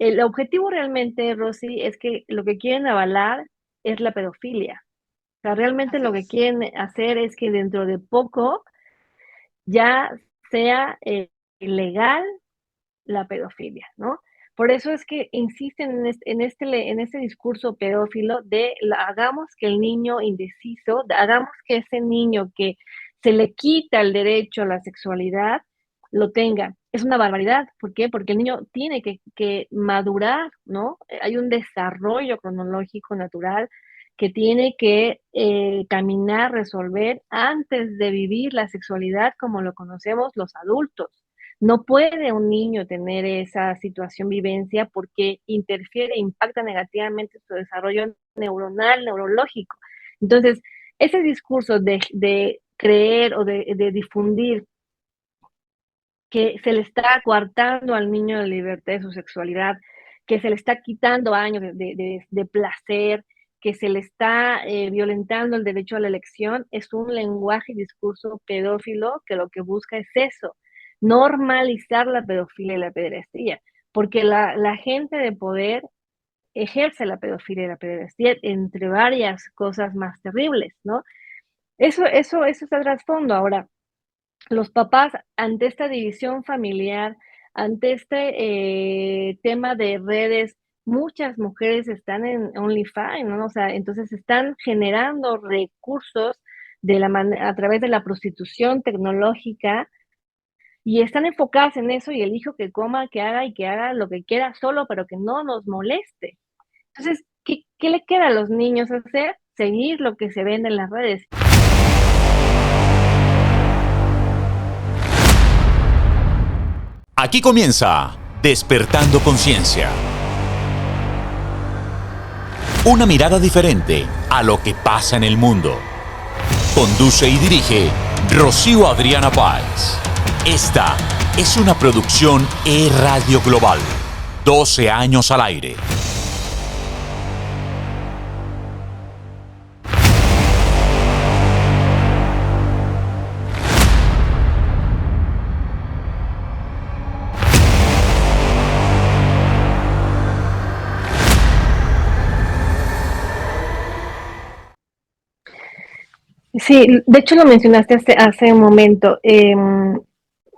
el objetivo realmente, Rosy, es que lo que quieren avalar es la pedofilia. O sea, realmente Así lo que es. quieren hacer es que dentro de poco ya sea ilegal la pedofilia, ¿no? Por eso es que insisten en este discurso pedófilo de hagamos que el niño indeciso, hagamos que ese niño que se le quita el derecho a la sexualidad, lo tenga. Es una barbaridad. ¿Por qué? Porque el niño tiene que madurar, ¿no? Hay un desarrollo cronológico natural que tiene que caminar, resolver antes de vivir la sexualidad como lo conocemos los adultos. No puede un niño tener esa situación, vivencia, porque interfiere, impacta negativamente su desarrollo neuronal, neurológico. Entonces, ese discurso de creer o de difundir que se le está coartando al niño la libertad de su sexualidad, que se le está quitando años de placer, que se le está violentando el derecho a la elección, es un lenguaje y discurso pedófilo que lo que busca es eso, normalizar la pedofilia y la pederastía, porque la gente de poder ejerce la pedofilia y la pederastía, entre varias cosas más terribles, ¿no? Eso está trasfondo. Ahora, los papás, ante esta división familiar, ante este tema de redes, muchas mujeres están en OnlyFans, ¿no? O sea, entonces están generando recursos a través de la prostitución tecnológica y están enfocadas en eso y el hijo que coma, que haga y que haga lo que quiera solo, pero que no nos moleste. Entonces, ¿qué le queda a los niños hacer? Seguir lo que se vende en las redes. Aquí comienza Despertando Conciencia. Una mirada diferente a lo que pasa en el mundo. Conduce y dirige Rocío Adriana Páez. Esta es una producción E-Radio Global. 12 años al aire. Sí, de hecho lo mencionaste hace un momento.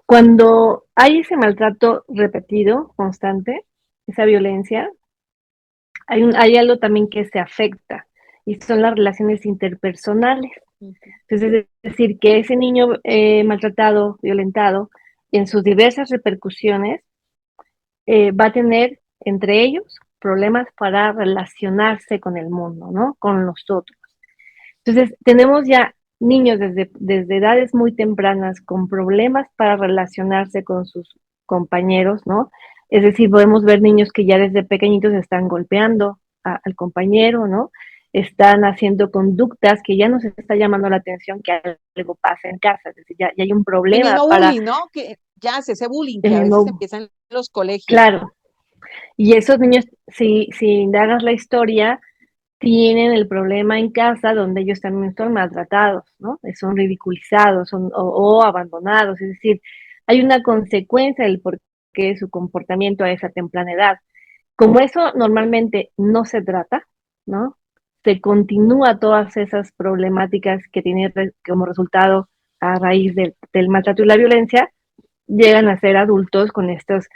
Cuando hay ese maltrato repetido, constante, esa violencia, hay algo también que se afecta y son las relaciones interpersonales. Ujú. Entonces, es decir, que ese niño maltratado, violentado, en sus diversas repercusiones, va a tener entre ellos problemas para relacionarse con el mundo, ¿no? Con nosotros. Entonces, tenemos ya niños desde edades muy tempranas con problemas para relacionarse con sus compañeros, ¿no? Es decir, podemos ver niños que ya desde pequeñitos están golpeando al compañero, ¿no? Están haciendo conductas que ya nos está llamando la atención que algo pasa en casa, es decir, ya hay un problema Teniendo para, bullying, ¿no? Que ya hace ese bullying que a veces no, empieza en los colegios, ¿no? claro, y esos niños, si indagas la historia, tienen el problema en casa donde ellos también son maltratados, ¿no? Son ridiculizados o abandonados, es decir, hay una consecuencia del porqué de su comportamiento a esa temprana edad. Como eso normalmente no se trata, ¿no? Se continúa todas esas problemáticas que tienen como resultado a raíz del maltrato y la violencia, llegan a ser adultos con estos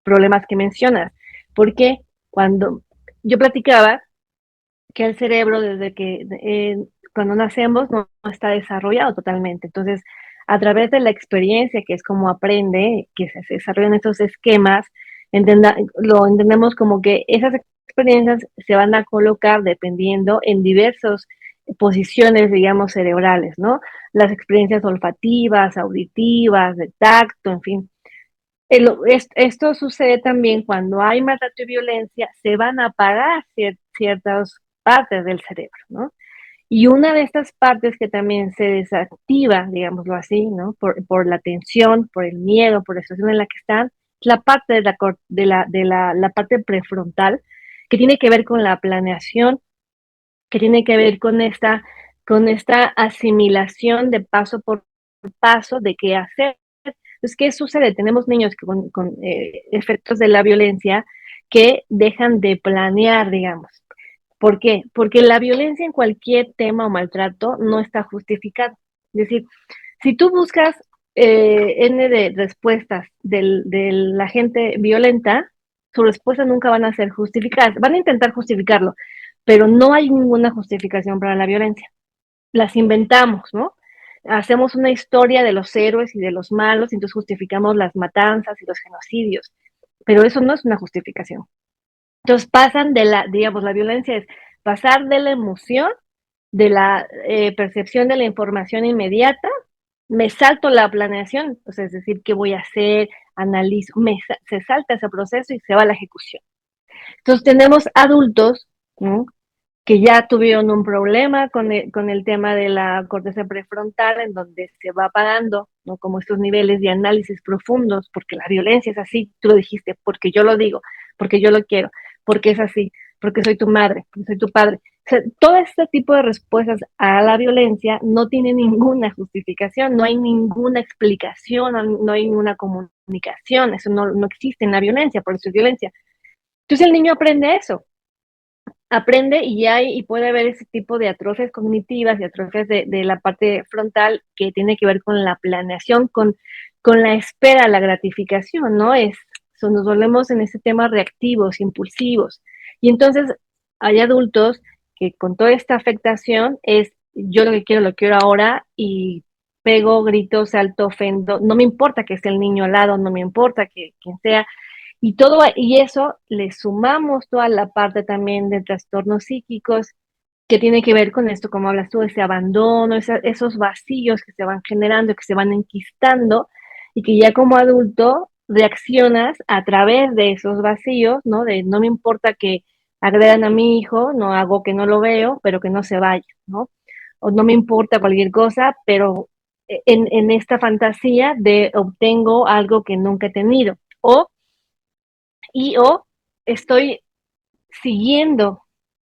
problemas que mencionas. Porque cuando yo platicaba que el cerebro desde que cuando nacemos no está desarrollado totalmente. Entonces, a través de la experiencia, que es como aprende, que se desarrollan estos esquemas, lo entendemos como que esas experiencias se van a colocar dependiendo en diversas posiciones, digamos, cerebrales, ¿no? Las experiencias olfativas, auditivas, de tacto, en fin. Esto sucede también cuando hay maltrato y violencia, se van a apagar ciertas partes del cerebro, ¿no? Y una de estas partes que también se desactiva, digámoslo así, ¿no? Por la tensión, por el miedo, por la situación en la que están, es la parte la parte prefrontal, que tiene que ver con la planeación, que tiene que ver con esta asimilación de paso por paso de qué hacer. Entonces, ¿qué sucede? Tenemos niños con efectos de la violencia que dejan de planear, digamos. ¿Por qué? Porque la violencia en cualquier tema o maltrato no está justificada. Es decir, si tú buscas N de respuestas de la gente violenta, sus respuestas nunca van a ser justificadas. Van a intentar justificarlo, pero no hay ninguna justificación para la violencia. Las inventamos, ¿no? Hacemos una historia de los héroes y de los malos, y entonces justificamos las matanzas y los genocidios, pero eso no es una justificación. Entonces pasan digamos, la violencia es pasar de la emoción, de la percepción de la información inmediata, me salto la planeación, o sea, es decir, qué voy a hacer, analizo, se salta ese proceso y se va a la ejecución. Entonces tenemos adultos, ¿no?, que ya tuvieron un problema con el tema de la corteza prefrontal, en donde se va apagando, ¿no?, como estos niveles de análisis profundos, porque la violencia es así, tú lo dijiste, porque yo lo digo, porque yo lo quiero, porque es así, porque soy tu madre, porque soy tu padre. O sea, todo este tipo de respuestas a la violencia no tiene ninguna justificación, no hay ninguna explicación, no hay ninguna comunicación, eso no existe en la violencia, por eso es violencia. Entonces el niño aprende eso, aprende y puede haber ese tipo de atrofias cognitivas y atrofias de la parte frontal que tiene que ver con la planeación, con la espera, la gratificación, ¿no? Nos volvemos en ese tema reactivos, impulsivos. Y entonces hay adultos que con toda esta afectación es, yo lo quiero ahora, y pego, grito, salto, ofendo, no me importa que esté el niño al lado, no me importa que quien sea, y eso le sumamos toda la parte también de trastornos psíquicos que tiene que ver con esto, como hablas tú, ese abandono, esos vacíos que se van generando, que se van enquistando, y que ya como adulto reaccionas a través de esos vacíos, ¿no? De no me importa que agredan a mi hijo, no hago que no lo veo, pero que no se vaya, ¿no? O no me importa cualquier cosa, pero en esta fantasía de obtengo algo que nunca he tenido. O estoy siguiendo,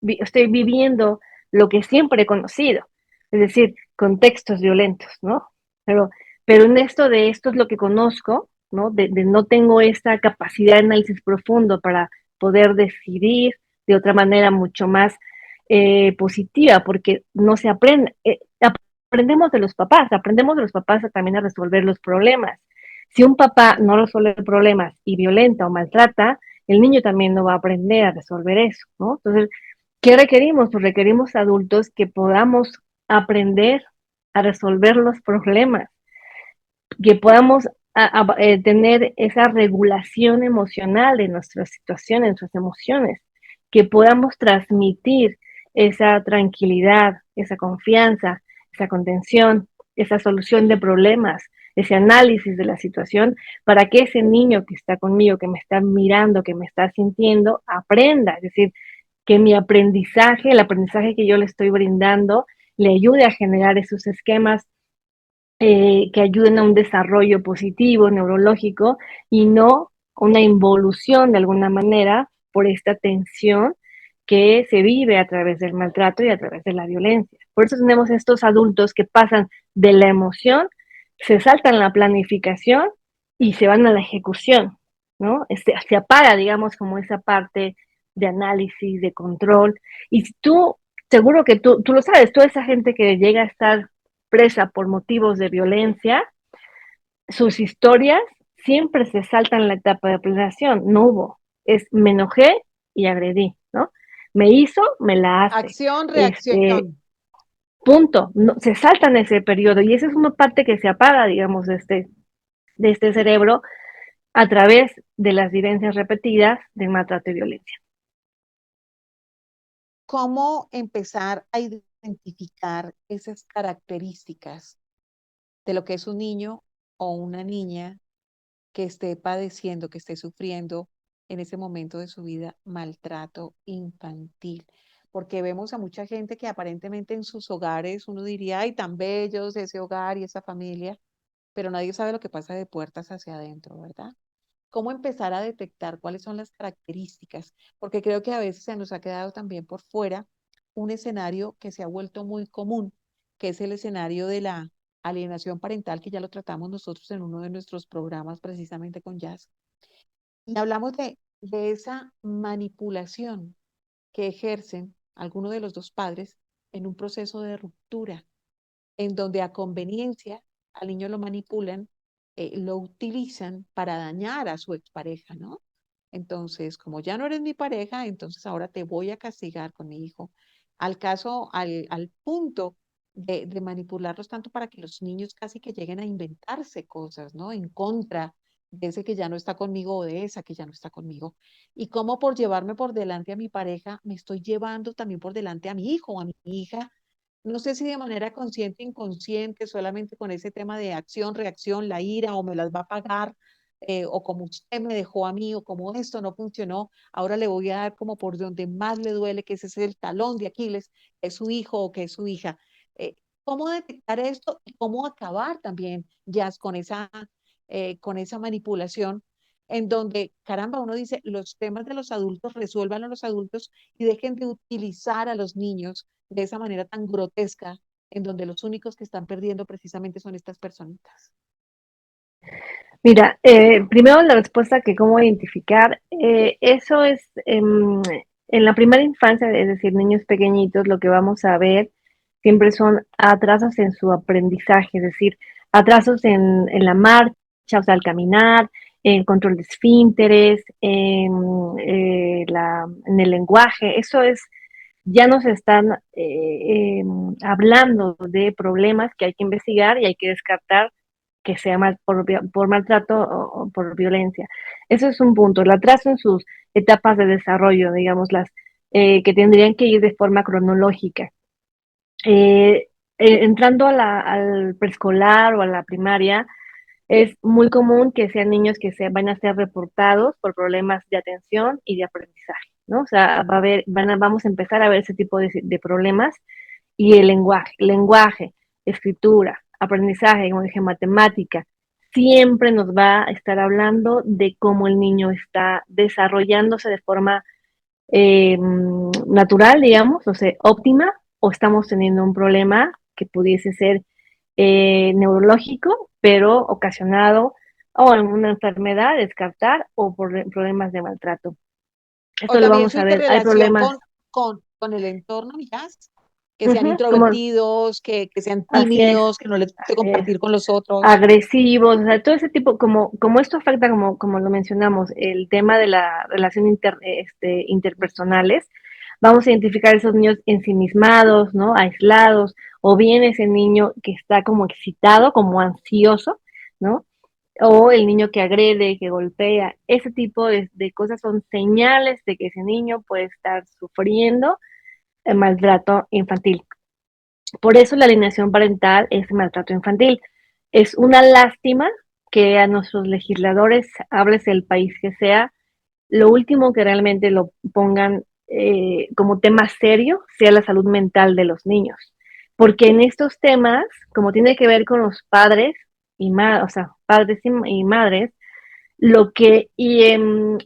estoy viviendo lo que siempre he conocido, es decir, contextos violentos, ¿no? Pero, pero en esto es lo que conozco, ¿no? De no tengo esta capacidad de análisis profundo para poder decidir de otra manera mucho más positiva, porque no se aprende, aprendemos de los papás también a resolver los problemas. Si un papá no resuelve problemas y violenta o maltrata, el niño también no va a aprender a resolver eso, ¿no? Entonces, ¿qué requerimos? Pues requerimos adultos que podamos aprender a resolver los problemas, que podamos tener esa regulación emocional de nuestras situaciones, nuestras emociones, que podamos transmitir esa tranquilidad, esa confianza, esa contención, esa solución de problemas, ese análisis de la situación, para que ese niño que está conmigo, que me está mirando, que me está sintiendo, aprenda. Es decir, que mi aprendizaje, el aprendizaje que yo le estoy brindando, le ayude a generar esos esquemas que ayuden a un desarrollo positivo, neurológico, y no una involución de alguna manera por esta tensión que se vive a través del maltrato y a través de la violencia. Por eso tenemos estos adultos que pasan de la emoción, se saltan la planificación y se van a la ejecución, ¿no? Se apaga, digamos, como esa parte de análisis, de control. Y si tú, seguro que tú lo sabes, toda esa gente que llega a estar presa por motivos de violencia, sus historias siempre se saltan la etapa de planeación. No hubo, es me enojé y agredí, ¿no? Me hizo, me la hace. Acción, reacción. Punto. No, se saltan ese periodo, y esa es una parte que se apaga, digamos, de este cerebro a través de las vivencias repetidas de maltrato y violencia. ¿Cómo empezar a identificar esas características de lo que es un niño o una niña que esté padeciendo, que esté sufriendo en ese momento de su vida maltrato infantil? Porque vemos a mucha gente que aparentemente en sus hogares uno diría, ay, tan bellos ese hogar y esa familia, pero nadie sabe lo que pasa de puertas hacia adentro, ¿verdad? ¿Cómo empezar a detectar cuáles son las características? Porque creo que a veces se nos ha quedado también por fuera un escenario que se ha vuelto muy común, que es el escenario de la alienación parental, que ya lo tratamos nosotros en uno de nuestros programas precisamente con Jazz. Y hablamos de de esa manipulación que ejercen alguno de los dos padres en un proceso de ruptura, en donde a conveniencia al niño lo manipulan, lo utilizan para dañar a su expareja, ¿no? Entonces, como ya no eres mi pareja, entonces ahora te voy a castigar con mi hijo. Al punto de manipularlos tanto para que los niños casi que lleguen a inventarse cosas, ¿no? En contra de ese que ya no está conmigo o de esa que ya no está conmigo. Y cómo por llevarme por delante a mi pareja, me estoy llevando también por delante a mi hijo o a mi hija, no sé si de manera consciente o inconsciente, solamente con ese tema de acción, reacción, la ira, o me las va a pagar, o como usted me dejó a mí, o como esto no funcionó, ahora le voy a dar como por donde más le duele, que ese es el talón de Aquiles, que es su hijo o que es su hija. Eh, ¿Cómo detectar esto y cómo acabar también, ya con esa manipulación? En donde, caramba, uno dice, los temas de los adultos resuelvan a los adultos y dejen de utilizar a los niños de esa manera tan grotesca, en donde los únicos que están perdiendo precisamente son estas personitas. Mira, primero la respuesta que cómo identificar, eso es en la primera infancia, es decir, niños pequeñitos, lo que vamos a ver siempre son atrasos en su aprendizaje, es decir, atrasos en la marcha, o sea, al caminar, en control de esfínteres, en el lenguaje, eso es, ya nos están hablando de problemas que hay que investigar y hay que descartar que sea por maltrato o por violencia. Eso es un punto. El atraso en sus etapas de desarrollo, digamos, las que tendrían que ir de forma cronológica. Eh, Entrando al preescolar o a la primaria, es muy común que sean niños que van a ser reportados por problemas de atención y de aprendizaje, ¿no? O sea, vamos a empezar a ver ese tipo de problemas y el lenguaje, escritura, aprendizaje, como dije, matemática, siempre nos va a estar hablando de cómo el niño está desarrollándose de forma natural, digamos, o sea, óptima, o estamos teniendo un problema que pudiese ser neurológico, pero ocasionado o en una enfermedad, descartar, o por problemas de maltrato. O Esto lo también vamos su a ver. Hay interrelación problemas, con el entorno, amigas, que sean como introvertidos, que sean así es, tímidos, que no les guste así es. compartir con los otros. Agresivos, o sea, todo ese tipo, como esto afecta, como lo mencionamos, el tema de la relación interpersonales, vamos a identificar esos niños ensimismados, ¿no? Aislados, o bien ese niño que está como excitado, como ansioso, ¿no? O el niño que agrede, que golpea, ese tipo de cosas son señales de que ese niño puede estar sufriendo maltrato infantil. Por eso la alienación parental es maltrato infantil. Es una lástima que a nuestros legisladores, hables el país que sea, lo último que realmente lo pongan como tema serio sea la salud mental de los niños. Porque en estos temas, como tiene que ver con los padres o sea, padres y madres, lo que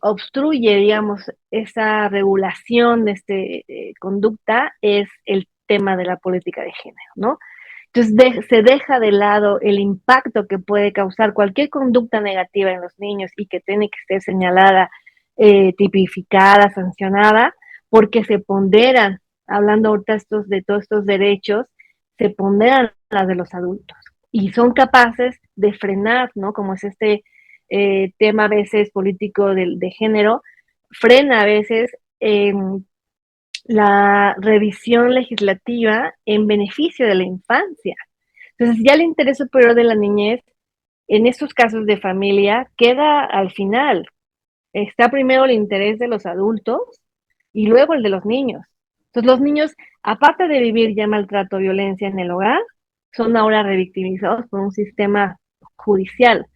obstruye, digamos, esa regulación de conducta es el tema de la política de género, ¿no? Entonces se deja de lado el impacto que puede causar cualquier conducta negativa en los niños y que tiene que ser señalada, tipificada, sancionada, porque se ponderan, hablando ahorita de todos estos derechos, se ponderan las de los adultos y son capaces de frenar, ¿no? Como es tema a veces político de género, frena a veces la revisión legislativa en beneficio de la infancia. Entonces, ya el interés superior de la niñez, en estos casos de familia, queda al final. Está primero el interés de los adultos y luego el de los niños. Entonces, los niños, aparte de vivir ya maltrato, violencia en el hogar, son ahora revictimizados por un sistema judicial.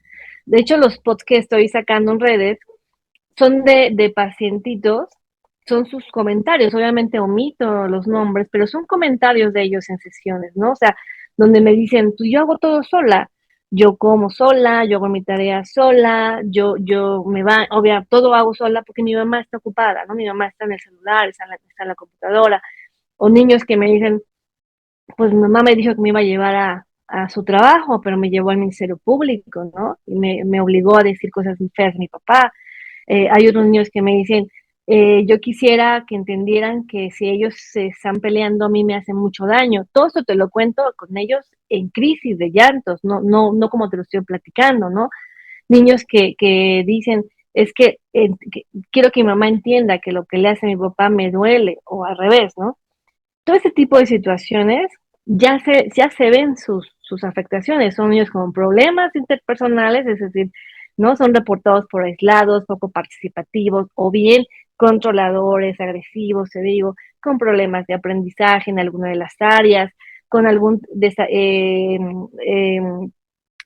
De hecho, los posts que estoy sacando en redes son de pacientitos, son sus comentarios, obviamente omito los nombres, pero son comentarios de ellos en sesiones, ¿no? O sea, donde me dicen, tú, yo hago todo sola, yo como sola, yo hago mi tarea sola, obvia, todo hago sola porque mi mamá está ocupada, ¿no? Mi mamá está en el celular, está en la computadora, o niños que me dicen, pues mi mamá me dijo que me iba a llevar a su trabajo, pero me llevó al Ministerio Público, ¿no? Y me obligó a decir cosas feas a mi papá. Hay otros niños que me dicen, yo quisiera que entendieran que si ellos se están peleando a mí me hacen mucho daño. Todo eso te lo cuento con ellos en crisis de llantos, no como te lo estoy platicando, ¿no? Niños que dicen, es que quiero que mi mamá entienda que lo que le hace a mi papá me duele, o al revés, ¿no? Todo ese tipo de situaciones ya se ven sus afectaciones. Son niños con problemas interpersonales, es decir, no son reportados por aislados, poco participativos, o bien controladores, agresivos, te digo, con problemas de aprendizaje en alguna de las áreas, con algún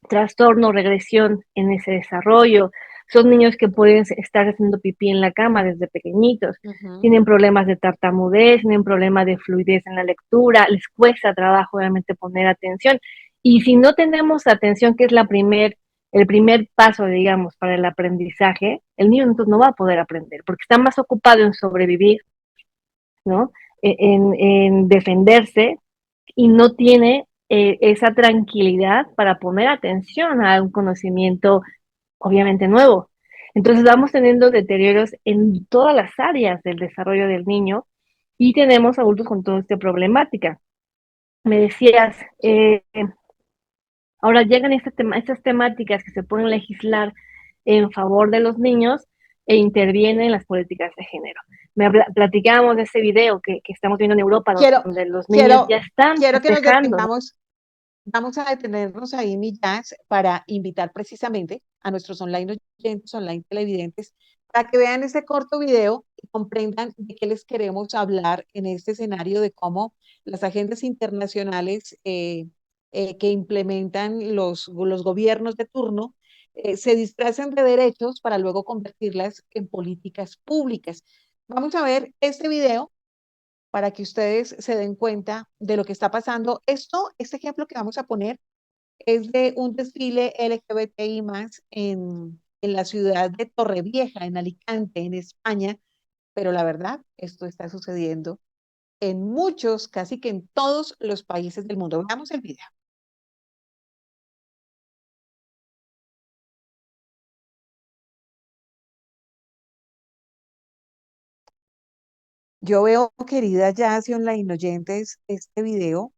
trastorno, regresión en ese desarrollo. Son niños que pueden estar haciendo pipí en la cama desde pequeñitos, tienen problemas de tartamudez, tienen problemas de fluidez en la lectura, les cuesta trabajo obviamente poner atención. Y si no tenemos atención, que es el primer paso, digamos, para el aprendizaje, el niño entonces no va a poder aprender, porque está más ocupado en sobrevivir, ¿no? En defenderse, y no tiene esa tranquilidad para poner atención a un conocimiento obviamente nuevo. Entonces vamos teniendo deterioros en todas las áreas del desarrollo del niño y tenemos adultos con toda esta problemática. Me decías, ahora llegan estas temáticas que se pueden legislar en favor de los niños e intervienen las políticas de género. Platicábamos de ese video que estamos viendo en Europa, Quiero, donde los niños ya quiero, están quiero que nos festejando, ¿no? detengamos. Vamos a detenernos ahí, mi Jazz, para invitar precisamente a nuestros online oyentes, online televidentes, para que vean este corto video y comprendan de qué les queremos hablar en este escenario de cómo las agendas internacionales que implementan los gobiernos de turno se disfrazan de derechos para luego convertirlas en políticas públicas. Vamos a ver este video para que ustedes se den cuenta de lo que está pasando. Este ejemplo que vamos a poner es de un desfile LGBTI más en la ciudad de Torrevieja, en Alicante, en España, pero la verdad, esto está sucediendo en muchos, casi que en todos los países del mundo. Veamos el video. Yo veo, querida Jazz y online oyentes, este video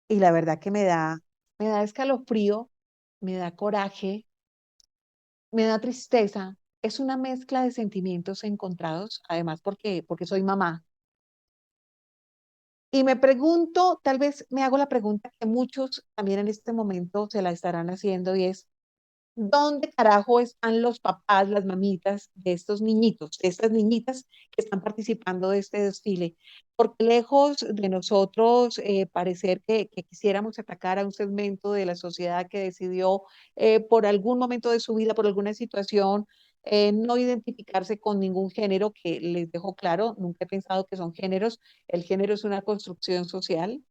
y la verdad que me da escalofrío, me da coraje, me da tristeza. Es una mezcla de sentimientos encontrados, además porque soy mamá. Y me pregunto, tal vez me hago la pregunta que muchos también en este momento se la estarán haciendo y es, ¿dónde carajo están los papás, las mamitas de estos niñitos, de estas niñitas que están participando de este desfile? Porque lejos de nosotros parecer que quisiéramos atacar a un segmento de la sociedad que decidió por algún momento de su vida, por alguna situación, no identificarse con ningún género, que les dejo claro, nunca he pensado que son géneros, el género es una construcción social.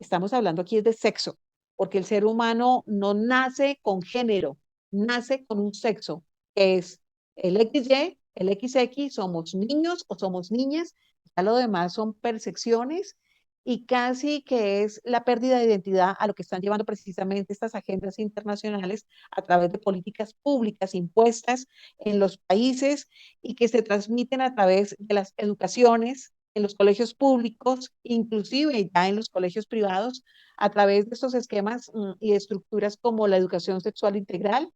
Estamos hablando aquí es de sexo, porque el ser humano no nace con género, nace con un sexo, que es el XY, el XX, somos niños o somos niñas, ya lo demás son percepciones y casi que es la pérdida de identidad a lo que están llevando precisamente estas agendas internacionales a través de políticas públicas impuestas en los países y que se transmiten a través de las educaciones en los colegios públicos, inclusive ya en los colegios privados, a través de estos esquemas y estructuras como la educación sexual integral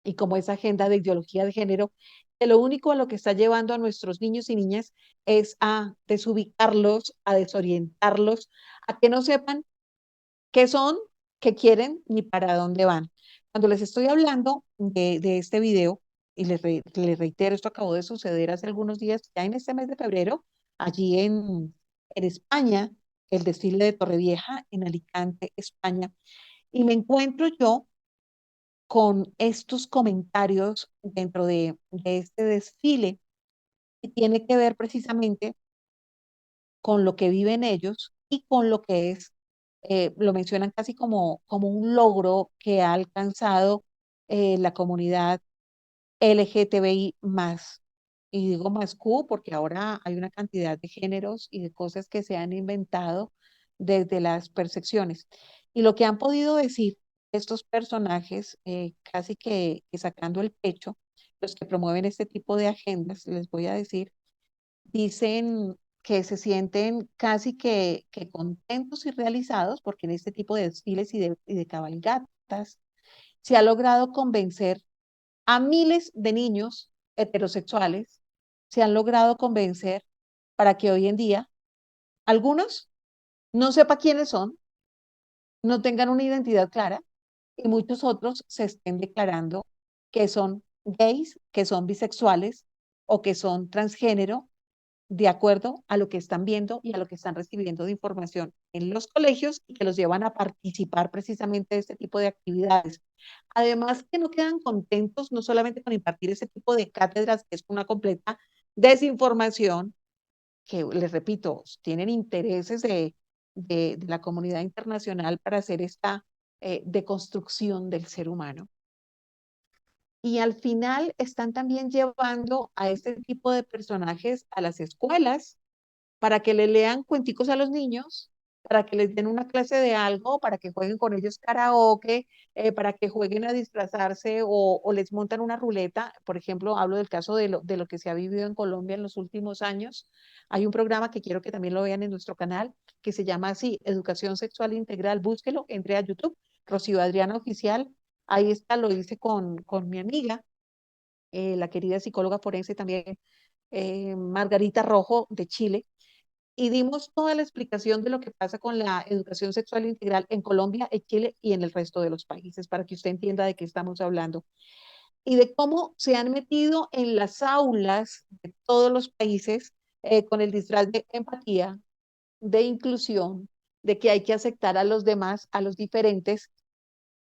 y como esa agenda de ideología de género, que lo único a lo que está llevando a nuestros niños y niñas es a desubicarlos, a desorientarlos, a que no sepan qué son, qué quieren ni para dónde van. Cuando les estoy hablando de este video, y les reitero, esto acabó de suceder hace algunos días, ya en este mes de febrero, allí en España, el desfile de Torrevieja en Alicante, España, y me encuentro yo con estos comentarios dentro de este desfile que tiene que ver precisamente con lo que viven ellos y con lo que es, lo mencionan casi como un logro que ha alcanzado la comunidad LGTBI más. Y digo más Q porque ahora hay una cantidad de géneros y de cosas que se han inventado desde las percepciones. Y lo que han podido decir estos personajes, casi que sacando el pecho, los que promueven este tipo de agendas, les voy a decir, dicen que se sienten casi que contentos y realizados porque en este tipo de desfiles y de cabalgatas se ha logrado convencer a miles de niños heterosexuales, se han logrado convencer para que hoy en día algunos no sepa quiénes son, no tengan una identidad clara y muchos otros se estén declarando que son gays, que son bisexuales o que son transgénero de acuerdo a lo que están viendo y a lo que están recibiendo de información en los colegios y que los llevan a participar precisamente de este tipo de actividades. Además, que no quedan contentos no solamente con impartir ese tipo de cátedras, que es una completa desinformación, que les repito, tienen intereses de la comunidad internacional para hacer esta deconstrucción del ser humano. Y al final están también llevando a este tipo de personajes a las escuelas para que le lean cuenticos a los niños, para que les den una clase de algo, para que jueguen con ellos karaoke, para que jueguen a disfrazarse o les montan una ruleta. Por ejemplo, hablo del caso de lo que se ha vivido en Colombia en los últimos años. Hay un programa que quiero que también lo vean en nuestro canal, que se llama así, Educación Sexual Integral. Búsquelo, entre a YouTube, Rocío Adriana Oficial. Ahí está, lo hice con mi amiga, la querida psicóloga forense también, Margarita Rojo de Chile, y dimos toda la explicación de lo que pasa con la educación sexual integral en Colombia, en Chile y en el resto de los países, para que usted entienda de qué estamos hablando y de cómo se han metido en las aulas de todos los países con el disfraz de empatía, de inclusión, de que hay que aceptar a los demás, a los diferentes,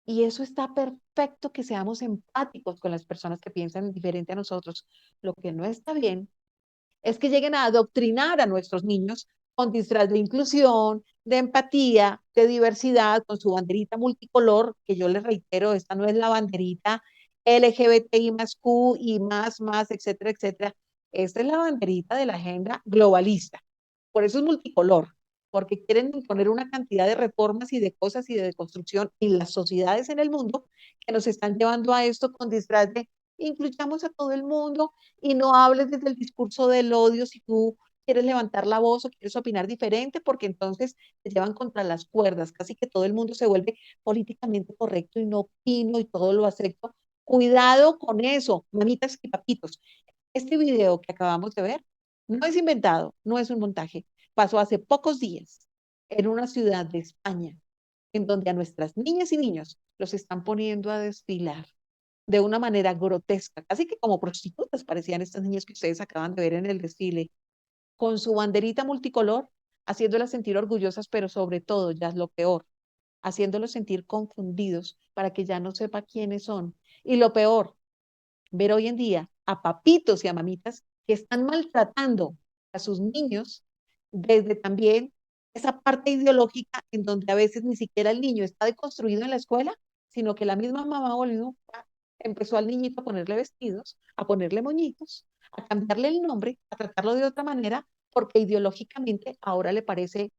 y eso está perfecto, que seamos empáticos con las personas que piensan diferente a nosotros. Lo que no está bien es que lleguen a adoctrinar a nuestros niños con disfraz de inclusión, de empatía, de diversidad, con su banderita multicolor, que yo les reitero, esta no es la banderita LGBTI más Q y más, etcétera, etcétera. Esta es la banderita de la agenda globalista. Por eso es multicolor, porque quieren imponer una cantidad de reformas y de cosas y de deconstrucción en las sociedades en el mundo que nos están llevando a esto con disfraz de incluyamos a todo el mundo y no hables desde el discurso del odio si tú quieres levantar la voz o quieres opinar diferente, porque entonces te llevan contra las cuerdas, casi que todo el mundo se vuelve políticamente correcto y no opino y todo lo acepto. Cuidado con eso, mamitas y papitos. Este video que acabamos de ver no es inventado, no es un montaje. Pasó hace pocos días en una ciudad de España, en donde a nuestras niñas y niños los están poniendo a desfilar de una manera grotesca, casi que como prostitutas parecían estas niñas que ustedes acaban de ver en el desfile, con su banderita multicolor, haciéndolas sentir orgullosas, pero sobre todo, ya es lo peor, haciéndolos sentir confundidos para que ya no sepa quiénes son. Y lo peor, ver hoy en día a papitos y a mamitas que están maltratando a sus niños desde también esa parte ideológica en donde a veces ni siquiera el niño está deconstruido en la escuela, sino que la misma mamá o el mismo papá empezó al niñito a ponerle vestidos, a ponerle moñitos, a cambiarle el nombre, a tratarlo de otra manera, porque ideológicamente ahora le parece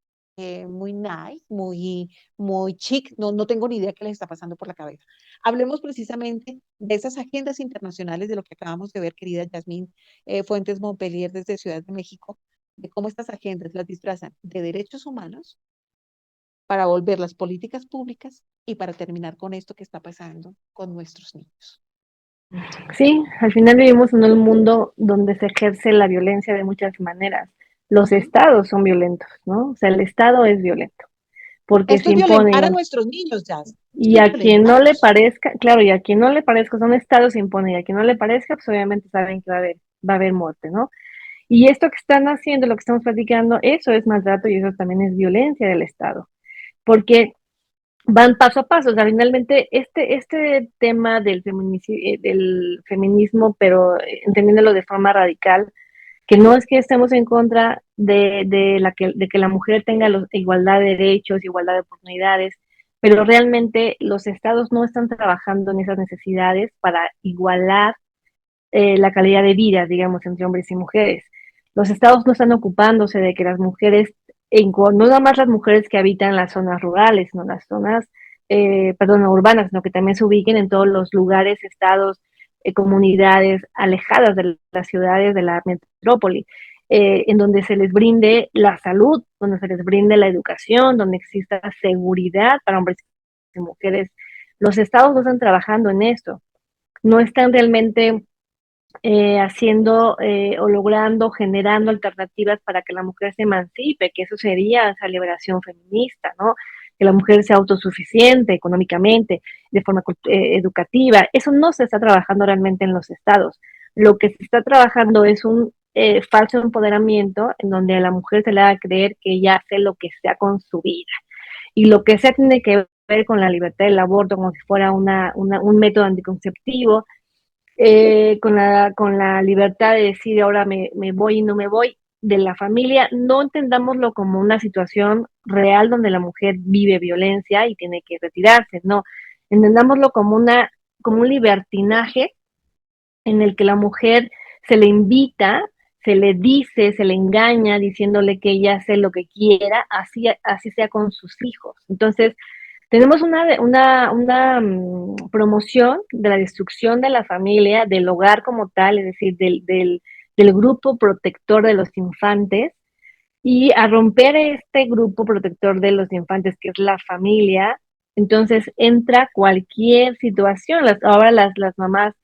muy nice, muy chic, no tengo ni idea qué les está pasando por la cabeza. Hablemos precisamente de esas agendas internacionales de lo que acabamos de ver, querida Yasmín Fuentes Montpellier desde Ciudad de México, de cómo estas agendas las disfrazan de derechos humanos para volverlas políticas públicas y para terminar con esto que está pasando con nuestros niños. Sí, al final vivimos en un mundo donde se ejerce la violencia de muchas maneras. Los estados son violentos, ¿no? O sea, el estado es violento, porque Esto se es violentar a imponen, nuestros niños, Jazz. Esto y es a quien no le violentarlos. parezca, claro, y a quien no le parezca, son estados se imponen, y a quien no le parezca, pues obviamente saben que va a haber muerte, ¿no? Y esto que están haciendo, lo que estamos platicando, eso es maltrato y eso también es violencia del Estado, porque van paso a paso. O sea, finalmente este tema del feminismo, pero entendiéndolo de forma radical, que no es que estemos en contra de que la mujer tenga igualdad de derechos, igualdad de oportunidades, pero realmente los estados no están trabajando en esas necesidades para igualar la calidad de vida, digamos, entre hombres y mujeres. Los estados no están ocupándose de que las mujeres, no nada más las mujeres que habitan las zonas rurales, no las zonas, perdón, urbanas, sino que también se ubiquen en todos los lugares, estados comunidades alejadas de las ciudades, de la metrópoli, en donde se les brinde la salud, donde se les brinde la educación, donde exista seguridad para hombres y mujeres. Los estados no están trabajando en esto, no están realmente haciendo o logrando, generando alternativas para que la mujer se emancipe, que eso sería esa liberación feminista, ¿no? Que la mujer sea autosuficiente económicamente, de forma educativa. Eso no se está trabajando realmente en los estados. Lo que se está trabajando es un falso empoderamiento en donde a la mujer se le haga creer que ella hace lo que sea con su vida. Y lo que sea tiene que ver con la libertad del aborto como si fuera un método anticonceptivo, con la libertad de decir ahora me voy y no me voy de la familia, no entendámoslo como una situación real donde la mujer vive violencia y tiene que retirarse, no, entendámoslo como un libertinaje en el que la mujer se le invita, se le dice, se le engaña diciéndole que ella hace lo que quiera, así sea con sus hijos. Entonces, tenemos una promoción de la destrucción de la familia, del hogar como tal, es decir, del grupo protector de los infantes, y a romper este grupo protector de los infantes, que es la familia, entonces entra cualquier situación. Ahora las mamás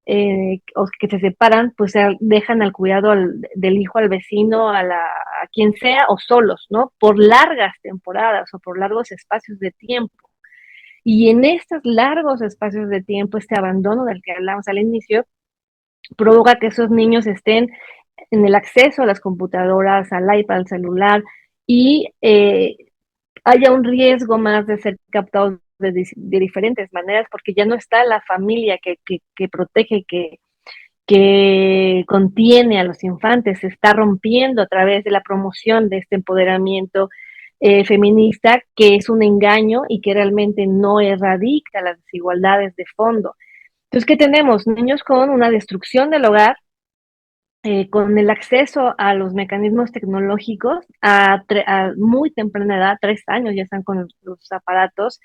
que se separan, pues dejan al cuidado del hijo al vecino, a quien sea, o solos, ¿no? Por largas temporadas o por largos espacios de tiempo. Y en estos largos espacios de tiempo, este abandono del que hablamos al inicio, provoca que esos niños estén en el acceso a las computadoras, al iPad, al celular, y haya un riesgo más de ser captados de diferentes maneras, porque ya no está la familia que protege, que contiene a los infantes, se está rompiendo a través de la promoción de este empoderamiento feminista, que es un engaño y que realmente no erradica las desigualdades de fondo. Entonces, ¿qué tenemos? Niños con una destrucción del hogar, con el acceso a los mecanismos tecnológicos a muy temprana edad, 3 años ya están con los aparatos,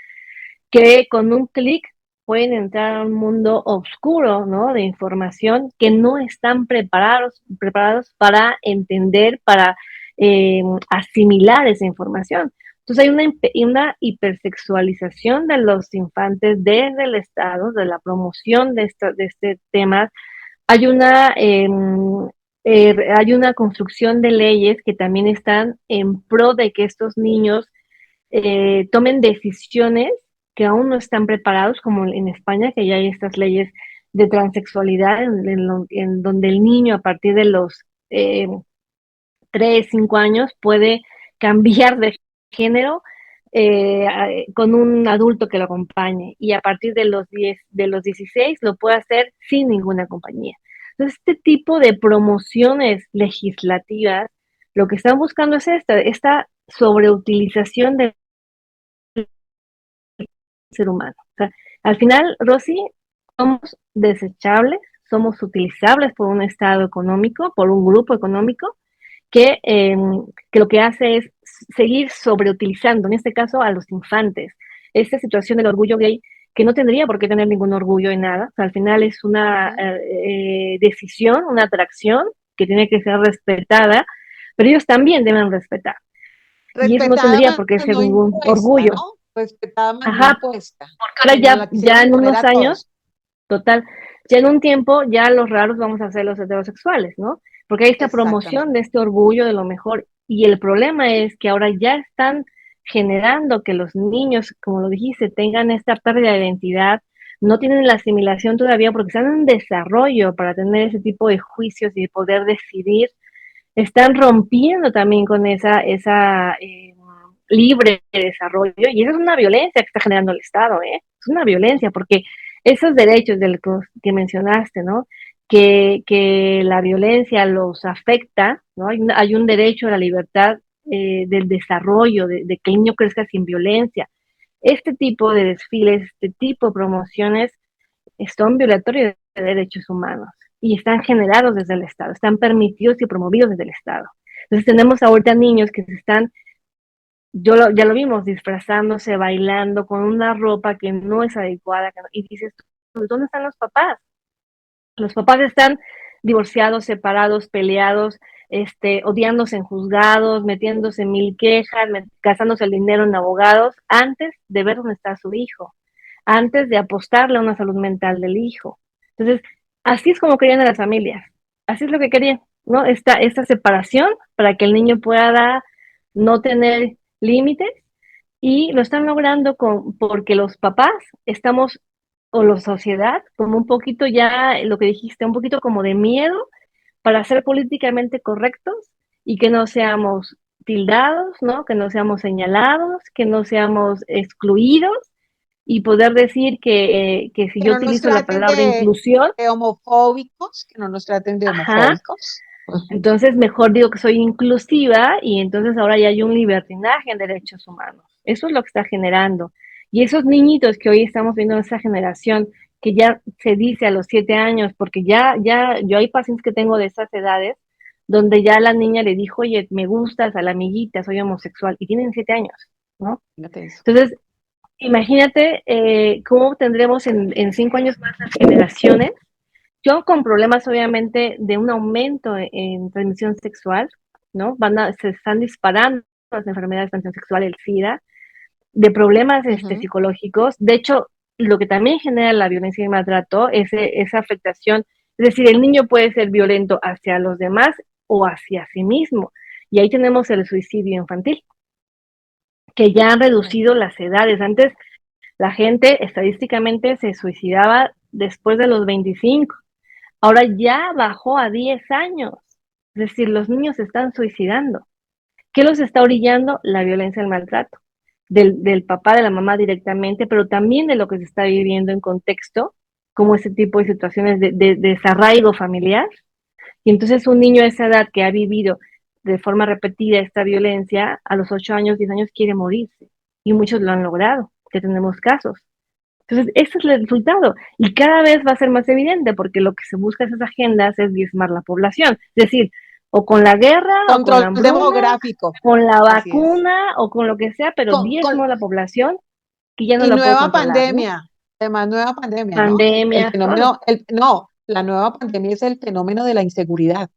que con un clic pueden entrar a un mundo oscuro, ¿no? De información que no están preparados para entender, para asimilar esa información. Entonces hay una hipersexualización de los infantes desde el Estado, de la promoción de este tema. Hay hay una construcción de leyes que también están en pro de que estos niños tomen decisiones que aún no están preparados, como en España, que ya hay estas leyes de transexualidad, en donde el niño a partir de los 3, 5 años puede cambiar de género con un adulto que lo acompañe, y a partir de los 10, de los 16 lo puede hacer sin ninguna compañía. Entonces, este tipo de promociones legislativas, lo que están buscando es esta sobreutilización del ser humano. O sea, al final, Rosy, somos desechables, somos utilizables por un estado económico, por un grupo económico, que lo que hace es seguir sobreutilizando, en este caso, a los infantes. Esta situación del orgullo gay, que no tendría por qué tener ningún orgullo en nada, o sea, al final es una decisión, una atracción que tiene que ser respetada, pero ellos también deben respetar. Y eso no Respetada tendría más por qué ser no ningún impuesta, orgullo. ¿no? Respetada más no Ajá, impuesta, porque ahora que nos la ya quisieron en imponer unos a años, todos. total, ya en un tiempo, ya los raros vamos a ser los heterosexuales, ¿no? Porque hay esta promoción de Exactamente. este orgullo de lo mejor. Y el problema es que ahora ya están generando que los niños, como lo dijiste, tengan esta pérdida de identidad, no tienen la asimilación todavía porque están en desarrollo para tener ese tipo de juicios y poder decidir. Están rompiendo también con esa libre desarrollo, y eso es una violencia que está generando el Estado, ¿eh? Es una violencia porque esos derechos del que mencionaste, ¿no? Que la violencia los afecta, ¿no? Hay un derecho a la libertad del desarrollo, de que el niño crezca sin violencia. Este tipo de desfiles, este tipo de promociones son violatorios de derechos humanos y están generados desde el Estado, están permitidos y promovidos desde el Estado. Entonces tenemos ahorita niños que se están, ya lo vimos, disfrazándose, bailando con una ropa que no es adecuada, y dices, ¿dónde están los papás? Los papás están divorciados, separados, peleados, odiándose en juzgados, metiéndose en mil quejas, gastándose el dinero en abogados, antes de ver dónde está su hijo, antes de apostarle a una salud mental del hijo. Entonces, así es como querían a las familias, así es lo que querían, ¿no? Esta separación para que el niño pueda no tener límites, y lo están logrando porque los papás estamos, o la sociedad, como un poquito ya, lo que dijiste, un poquito como de miedo para ser políticamente correctos y que no seamos tildados, ¿no? Que no seamos señalados, que no seamos excluidos y poder decir que si Que yo no nos utilizo la traten palabra inclusión, de homofóbicos, que no nos traten de ajá, homofóbicos. Ujú. entonces mejor digo que soy inclusiva y entonces ahora ya hay un libertinaje en derechos humanos. Eso es lo que está generando. Y esos niñitos que hoy estamos viendo en esa generación, que ya se dice a los 7 años, porque yo hay pacientes que tengo de esas edades, donde ya la niña le dijo, oye, me gustas a la amiguita, soy homosexual, y tienen 7 años, ¿no? Fíjate eso. Entonces, imagínate cómo tendremos en 5 años más las generaciones yo con problemas, obviamente, de un aumento en transmisión sexual, ¿no? Se están disparando las enfermedades de transmisión sexual, el SIDA, de problemas Ujú. psicológicos. De hecho, lo que también genera la violencia y el maltrato es esa afectación. Es decir, el niño puede ser violento hacia los demás o hacia sí mismo. Y ahí tenemos el suicidio infantil, que ya han reducido las edades. Antes la gente estadísticamente se suicidaba después de los 25. Ahora ya bajó a 10 años. Es decir, los niños se están suicidando. ¿Qué los está orillando? La violencia, el maltrato. Del papá, de la mamá directamente, pero también de lo que se está viviendo en contexto, como ese tipo de situaciones de desarraigo familiar. Y entonces un niño a esa edad que ha vivido de forma repetida esta violencia, a los 8 años, 10 años quiere morirse. Y muchos lo han logrado, que tenemos casos. Entonces, ese es el resultado. Y cada vez va a ser más evidente porque lo que se busca en esas agendas es diezmar la población. Es decir, o con la guerra, o con la Control hambruna, demográfico, con la así es. vacuna, o con lo que sea, pero diezmo a la población que ya no Y la puedo nueva controlar, ¿no? pandemia, además nueva pandemia, ¿no? El Pandemias, todo. fenómeno, no, la nueva pandemia es el fenómeno de la inseguridad.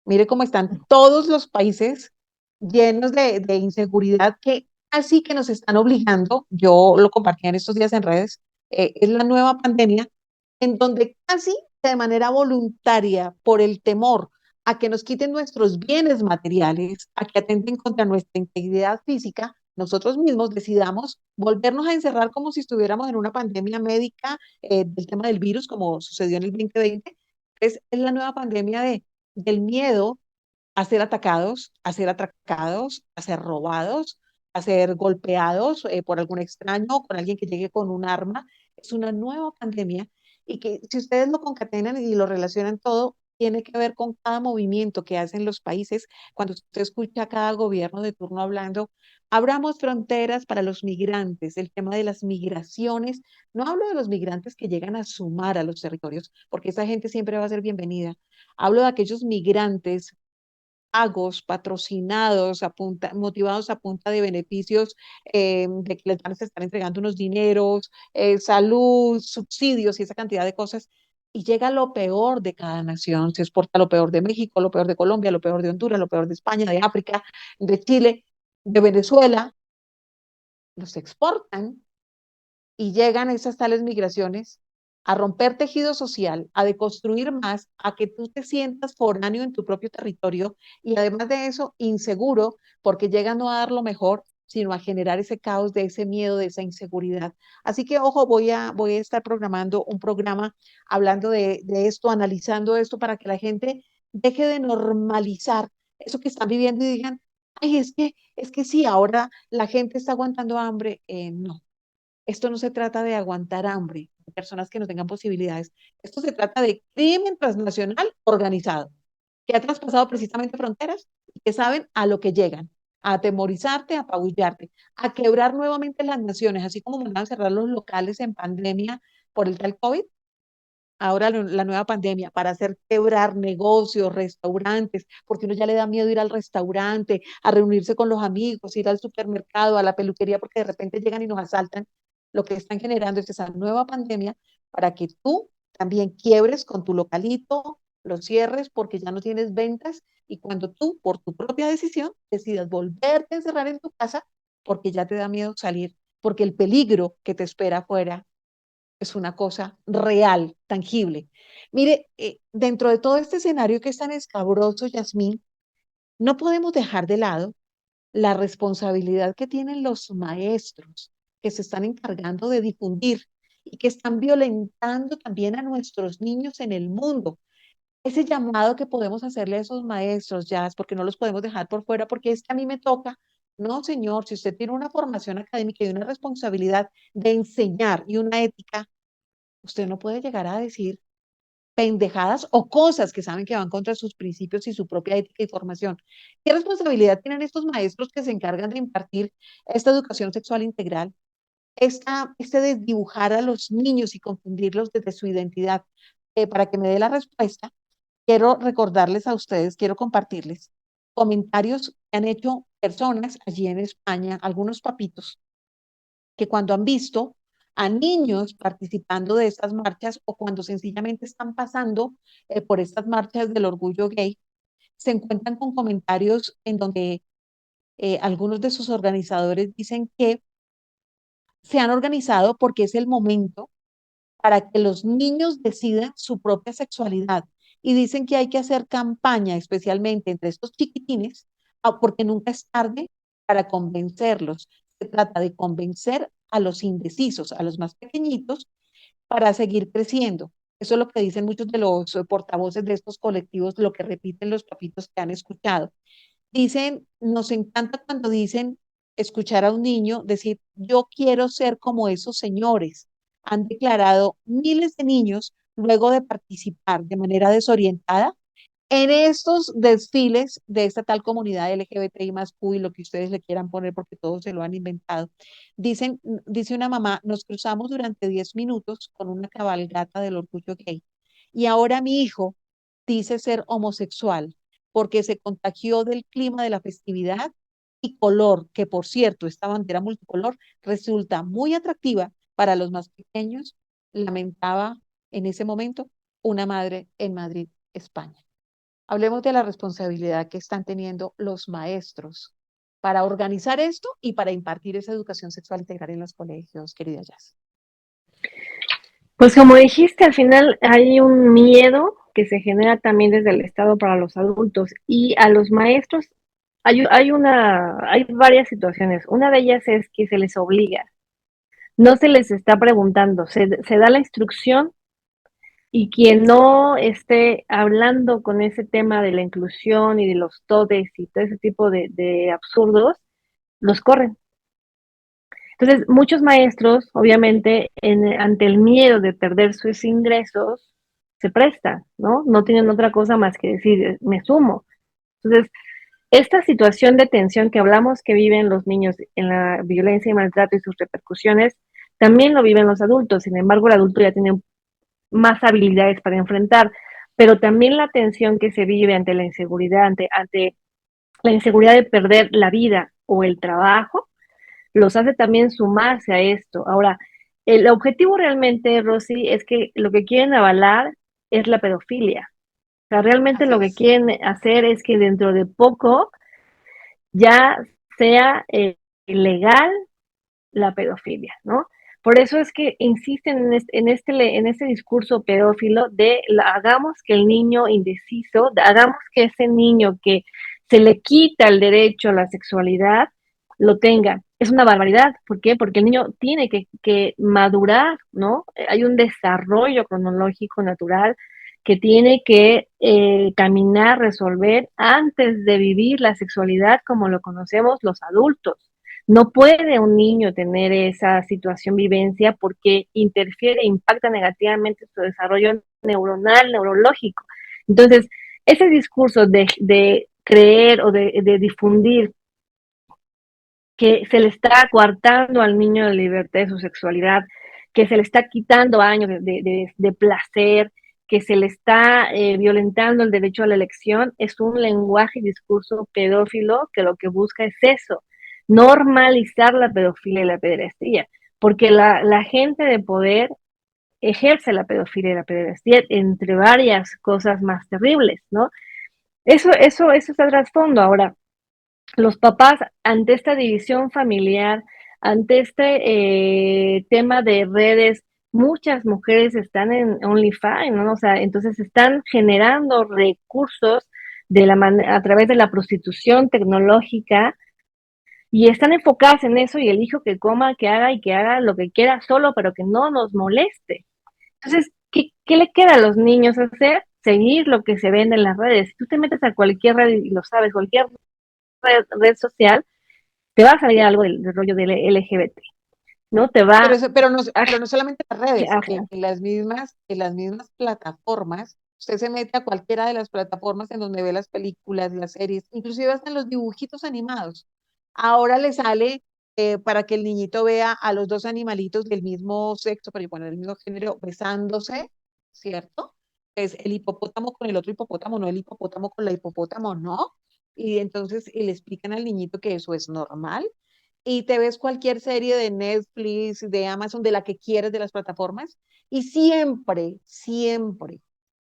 Mire cómo están todos los países llenos de inseguridad que así que nos están obligando, yo lo compartí en estos días en redes, es la nueva pandemia en donde casi de manera voluntaria, por el temor a que nos quiten nuestros bienes materiales, a que atenten contra nuestra integridad física, nosotros mismos decidamos volvernos a encerrar como si estuviéramos en una pandemia médica del tema del virus, como sucedió en el 2020. Es la nueva pandemia del miedo a ser atacados, a ser atracados, a ser robados, a ser golpeados por algún extraño, con alguien que llegue con un arma. Es una nueva pandemia y que si ustedes lo concatenan y lo relacionan todo, tiene que ver con cada movimiento que hacen los países. Cuando usted escucha a cada gobierno de turno hablando, abramos fronteras para los migrantes, el tema de las migraciones. No hablo de los migrantes que llegan a sumar a los territorios, porque esa gente siempre va a ser bienvenida. Hablo de aquellos migrantes pagos, patrocinados, motivados a punta de beneficios, de que les van a estar entregando unos dineros, salud, subsidios y esa cantidad de cosas. Y llega lo peor de cada nación, se exporta lo peor de México, lo peor de Colombia, lo peor de Honduras, lo peor de España, de África, de Chile, de Venezuela, los exportan y llegan esas tales migraciones a romper tejido social, a deconstruir más, a que tú te sientas foráneo en tu propio territorio y además de eso, inseguro, porque llegan no a dar lo mejor, sino a generar ese caos de ese miedo, de esa inseguridad. Así que, ojo, voy a estar programando un programa hablando de esto, analizando esto para que la gente deje de normalizar eso que están viviendo y digan, ay, es que sí, ahora la gente está aguantando hambre. No, esto no se trata de aguantar hambre de personas que no tengan posibilidades. Esto se trata de crimen transnacional organizado, que ha traspasado precisamente fronteras y que saben a lo que llegan, a atemorizarte, a apabullarte, a quebrar nuevamente las naciones, así como mandaban a cerrar los locales en pandemia por el tal COVID. Ahora la nueva pandemia para hacer quebrar negocios, restaurantes, porque uno ya le da miedo ir al restaurante, a reunirse con los amigos, ir al supermercado, a la peluquería, porque de repente llegan y nos asaltan. Lo que están generando es esa nueva pandemia para que tú también quiebres con tu localito, lo cierres porque ya no tienes ventas y cuando tú, por tu propia decisión, decidas volverte a encerrar en tu casa porque ya te da miedo salir, porque el peligro que te espera afuera es una cosa real, tangible. Mire, dentro de todo este escenario que es tan escabroso, Yasmín, no podemos dejar de lado la responsabilidad que tienen los maestros que se están encargando de difundir y que están violentando también a nuestros niños en el mundo. Ese llamado que podemos hacerle a esos maestros, ya, porque no los podemos dejar por fuera, porque es que a mí me toca. No, señor, si usted tiene una formación académica y una responsabilidad de enseñar y una ética, usted no puede llegar a decir pendejadas o cosas que saben que van contra sus principios y su propia ética y formación. ¿Qué responsabilidad tienen estos maestros que se encargan de impartir esta educación sexual integral, este desdibujar a los niños y confundirlos desde su identidad? Para que me dé la respuesta, quiero recordarles a ustedes, quiero compartirles comentarios que han hecho personas allí en España, algunos papitos, que cuando han visto a niños participando de estas marchas o cuando sencillamente están pasando por estas marchas del orgullo gay, se encuentran con comentarios en donde algunos de sus organizadores dicen que se han organizado porque es el momento para que los niños decidan su propia sexualidad. Y dicen que hay que hacer campaña, especialmente entre estos chiquitines, porque nunca es tarde para convencerlos. Se trata de convencer a los indecisos, a los más pequeñitos, para seguir creciendo. Eso es lo que dicen muchos de los portavoces de estos colectivos, lo que repiten los papitos que han escuchado. Dicen, nos encanta cuando dicen escuchar a un niño decir, yo quiero ser como esos señores. Han declarado miles de niños luego de participar de manera desorientada en estos desfiles de esta tal comunidad LGBTI más Q y lo que ustedes le quieran poner porque todos se lo han inventado. Dice una mamá, nos cruzamos durante 10 minutos con una cabalgata del orgullo gay y ahora mi hijo dice ser homosexual porque se contagió del clima de la festividad y color, que por cierto, esta bandera multicolor resulta muy atractiva para los más pequeños, lamentaba en ese momento una madre en Madrid, España. Hablemos de la responsabilidad que están teniendo los maestros para organizar esto y para impartir esa educación sexual integral en los colegios, querida Jazz. Pues como dijiste, al final hay un miedo que se genera también desde el Estado para los adultos y a los maestros hay varias situaciones. Una de ellas es que se les obliga, no se les está preguntando, se da la instrucción y quien no esté hablando con ese tema de la inclusión y de los todes y todo ese tipo de absurdos, los corren. Entonces, muchos maestros, obviamente, ante el miedo de perder sus ingresos, se prestan, ¿no? No tienen otra cosa más que decir, me sumo. Entonces, esta situación de tensión que hablamos que viven los niños en la violencia y maltrato y sus repercusiones, también lo viven los adultos. Sin embargo, el adulto ya tiene más habilidades para enfrentar, pero también la tensión que se vive ante la inseguridad, ante la inseguridad de perder la vida o el trabajo, los hace también sumarse a esto. Ahora, el objetivo realmente, Rosy, es que lo que quieren avalar es la pedofilia. O sea, realmente Así lo que es. quieren hacer es que dentro de poco ya sea ilegal la pedofilia, ¿no? Por eso es que insisten en este discurso pedófilo de hagamos que el niño indeciso, hagamos que ese niño que se le quita el derecho a la sexualidad, lo tenga. Es una barbaridad. ¿Por qué? Porque el niño tiene que madurar, ¿no? Hay un desarrollo cronológico natural que tiene que caminar, resolver antes de vivir la sexualidad como lo conocemos los adultos. No puede un niño tener esa situación, vivencia, porque interfiere, impacta negativamente su desarrollo neuronal, neurológico. Entonces, ese discurso de creer o de difundir que se le está coartando al niño la libertad de su sexualidad, que se le está quitando años de placer, que se le está violentando el derecho a la elección, es un lenguaje y discurso pedófilo que lo que busca es eso, normalizar la pedofilia y la pederastía, porque la gente de poder ejerce la pedofilia y la pederastia, entre varias cosas más terribles, ¿no? Eso está el trasfondo. Ahora, los papás, ante esta división familiar, ante este tema de redes, muchas mujeres están en OnlyFans, ¿no? O sea, entonces están generando recursos a través de la prostitución tecnológica y están enfocadas en eso y el hijo que coma, que haga y que haga lo que quiera solo, pero que no nos moleste. Entonces, ¿qué le queda a los niños hacer? Seguir lo que se vende en las redes. Si tú te metes a cualquier red y lo sabes, cualquier red social, te va a salir algo del rollo del LGBT, ¿no? Te Pero, va a, pero no solamente las redes, a- en las mismas plataformas, usted se mete a cualquiera de las plataformas en donde ve las películas, las series, inclusive hasta en los dibujitos animados. Ahora le sale para que el niñito vea a los dos animalitos del mismo sexo, pero bueno, del mismo género, besándose, ¿cierto? Es el hipopótamo con el otro hipopótamo, no el hipopótamo con la hipopótamo, no. Y entonces y le explican al niñito que eso es normal y te ves cualquier serie de Netflix, de Amazon, de la que quieres, de las plataformas, y siempre, siempre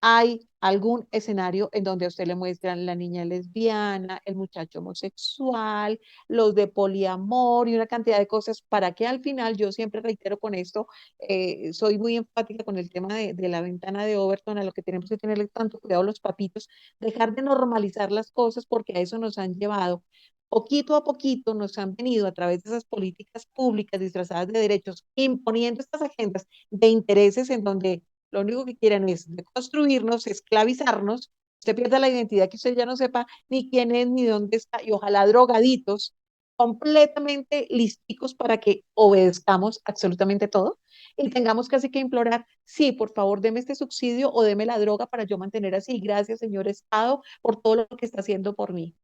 hay algún escenario en donde a usted le muestran la niña lesbiana, el muchacho homosexual, los de poliamor y una cantidad de cosas para que al final, yo siempre reitero con esto, soy muy enfática con el tema de la ventana de Overton, a lo que tenemos que tenerle tanto cuidado los papitos, dejar de normalizar las cosas porque a eso nos han llevado. Poquito a poquito nos han venido a través de esas políticas públicas disfrazadas de derechos, imponiendo estas agendas de intereses en donde lo único que quieren es deconstruirnos, esclavizarnos, usted pierda la identidad, que usted ya no sepa ni quién es ni dónde está, y ojalá drogaditos, completamente listicos para que obedezcamos absolutamente todo y tengamos casi que implorar, sí, por favor, deme este subsidio o deme la droga para yo mantener así. Gracias, señor Estado, por todo lo que está haciendo por mí.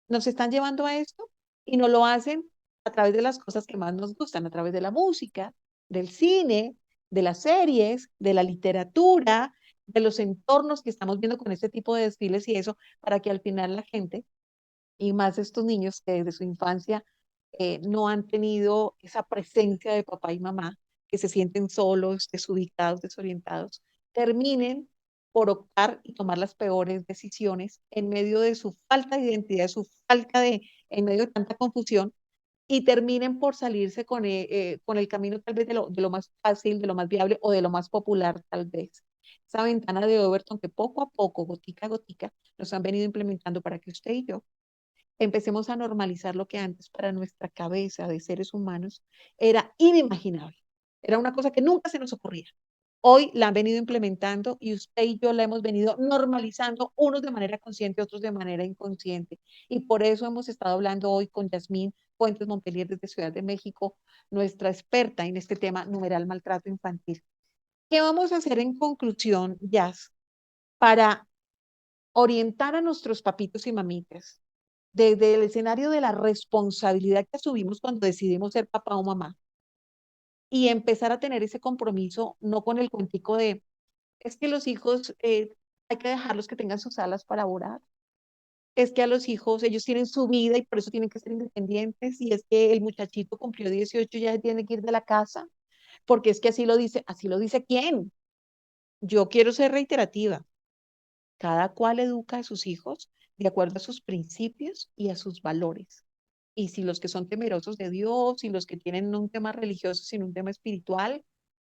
Nos están llevando a esto y nos lo hacen a través de las cosas que más nos gustan, a través de la música, del cine, de las series, de la literatura, de los entornos que estamos viendo con este tipo de desfiles y eso, para que al final la gente, y más estos niños que desde su infancia no han tenido esa presencia de papá y mamá, que se sienten solos, desubicados, desorientados, terminen por optar y tomar las peores decisiones en medio de su falta de identidad, de su falta de, en medio de tanta confusión, y terminen por salirse con el camino tal vez de lo más fácil, de lo más viable o de lo más popular tal vez. Esa ventana de Overton que poco a poco, gotica a gotica, nos han venido implementando para que usted y yo empecemos a normalizar lo que antes para nuestra cabeza de seres humanos era inimaginable. Era una cosa que nunca se nos ocurría. Hoy la han venido implementando y usted y yo la hemos venido normalizando, unos de manera consciente, otros de manera inconsciente. Y por eso hemos estado hablando hoy con Yasmín Fuentes Montpellier desde Ciudad de México, nuestra experta en este tema, numeral maltrato infantil. ¿Qué vamos a hacer en conclusión, Yas, para orientar a nuestros papitos y mamitas desde el escenario de la responsabilidad que asumimos cuando decidimos ser papá o mamá y empezar a tener ese compromiso, no con el cuentico de, es que los hijos hay que dejarlos que tengan sus alas para volar, es que a los hijos ellos tienen su vida y por eso tienen que ser independientes, y es que el muchachito cumplió 18 ya tiene que ir de la casa, porque es que así lo dice quién. Yo quiero ser reiterativa. Cada cual educa a sus hijos de acuerdo a sus principios y a sus valores. Y si los que son temerosos de Dios, y los que tienen no un tema religioso, sino un tema espiritual,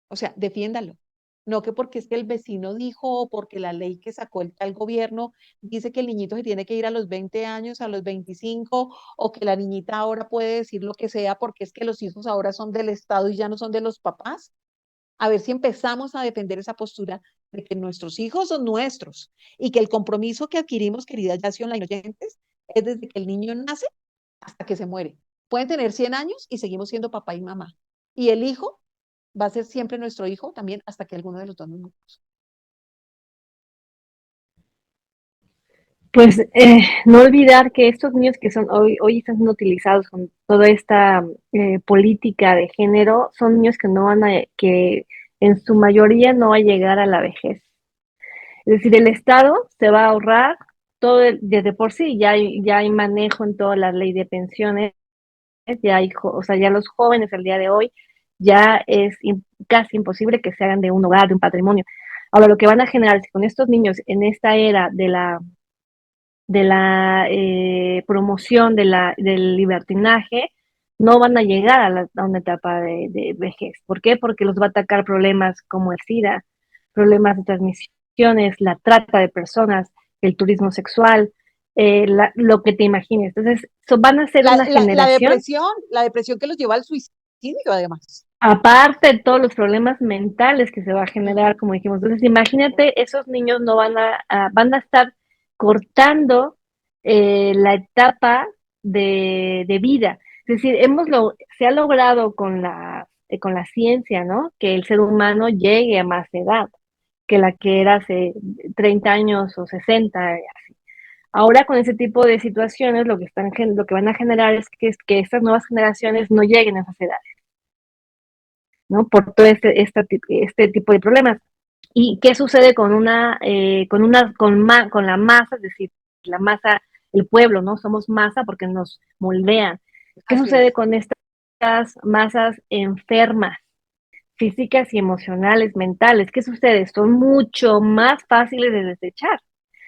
o sea, defiéndalo. No que porque es que el vecino dijo, o porque la ley que sacó el tal gobierno dice que el niñito se tiene que ir a los 20 años, a los 25, o que la niñita ahora puede decir lo que sea porque es que los hijos ahora son del Estado y ya no son de los papás. A ver si empezamos a defender esa postura de que nuestros hijos son nuestros y que el compromiso que adquirimos, queridas Yaci Online oyentes, es desde que el niño nace hasta que se muere. Pueden tener 100 años y seguimos siendo papá y mamá. Y el hijo va a ser siempre nuestro hijo también hasta que alguno de los dos nos muera. pues no olvidar que estos niños que son hoy están siendo utilizados con toda esta política de género, son niños que no van a, que en su mayoría no va a llegar a la vejez. Es decir, el Estado se va a ahorrar todo, desde por sí, ya hay manejo en toda la ley de pensiones, ya hay, o sea, ya los jóvenes al día de hoy ya es casi imposible que se hagan de un hogar, de un patrimonio. Ahora, lo que van a generar con estos niños en esta era de la promoción del libertinaje, no van a llegar a una etapa de vejez. ¿Por qué? Porque los va a atacar problemas como el SIDA, problemas de transmisiones, la trata de personas, el turismo sexual, lo que te imagines. Entonces, van a ser una generación, La depresión que los lleva al suicidio, además. aparte de todos los problemas mentales que se va a Mm. generar, como dijimos. Entonces, imagínate, esos niños no van a estar cortando la etapa de vida. Es decir, se ha logrado con la ciencia, ¿no? Que el ser humano llegue a más edad que la que era hace 30 años o 60. Ahora con ese tipo de situaciones lo que van a generar es que estas nuevas generaciones no lleguen a esas edades, ¿no? Por todo este tipo de problemas. ¿Y qué sucede con la masa? Es decir, la masa, el pueblo, ¿no? Somos masa porque nos moldean. ¿Qué Así sucede es. con estas masas enfermas, físicas y emocionales, mentales? ¿Qué sucede? Son mucho más fáciles de desechar.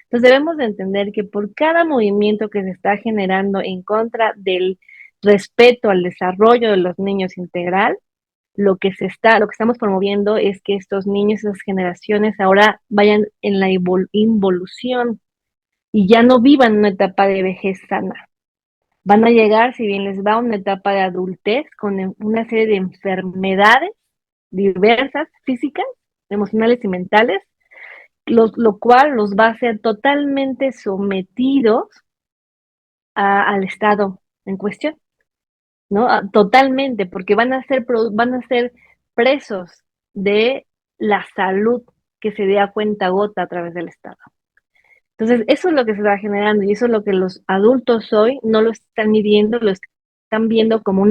Entonces debemos de entender que por cada movimiento que se está generando en contra del respeto al desarrollo de los niños integral, lo que estamos promoviendo es que estos niños, esas generaciones ahora vayan en la involución y ya no vivan una etapa de vejez sana. Van a llegar, si bien les va, a una etapa de adultez con una serie de enfermedades diversas, físicas, emocionales y mentales, lo cual los va a hacer totalmente sometidos al estado en cuestión. ¿No? Totalmente, porque van a ser presos de la salud que se dé a cuenta gota a través del Estado. Entonces, eso es lo que se está generando y eso es lo que los adultos hoy no lo están midiendo, lo están viendo como un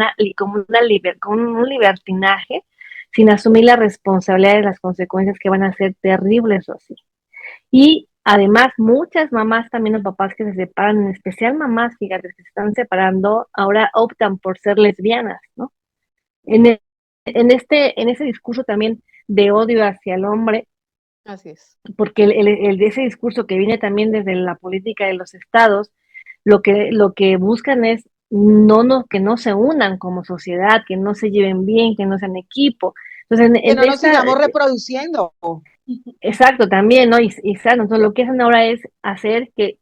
libertinaje, sin asumir la responsabilidad de las consecuencias que van a ser terribles o así. Y además, muchas mamás también o papás que se separan, en especial mamás, fíjate, que se están separando, ahora optan por ser lesbianas, ¿no? En, e- en ese discurso también de odio hacia el hombre, Así es. porque de ese discurso que viene también desde la política de los estados, lo que buscan es que no se unan como sociedad, que no se lleven bien, que no sean equipo. Entonces, Que no nos sigamos reproduciendo. exacto, también, ¿no? Y sano. Entonces, lo que hacen ahora es hacer que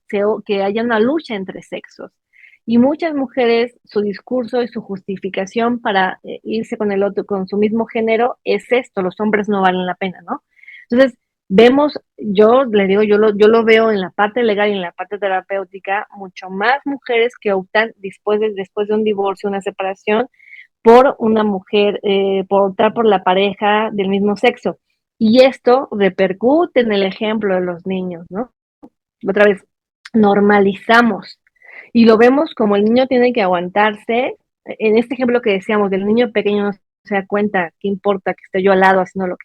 haya una lucha entre sexos. Y muchas mujeres, su discurso y su justificación para irse con el otro, con su mismo género, es esto: los hombres no valen la pena, ¿no? Entonces, yo le digo, yo lo veo en la parte legal y en la parte terapéutica, mucho más mujeres que optan después de un divorcio, una separación, por una mujer, por optar por la pareja del mismo sexo. Y esto repercute en el ejemplo de los niños, ¿no? Otra vez, normalizamos y lo vemos como el niño tiene que aguantarse. En este ejemplo que decíamos del niño pequeño no se da cuenta qué importa que esté yo al lado haciendo lo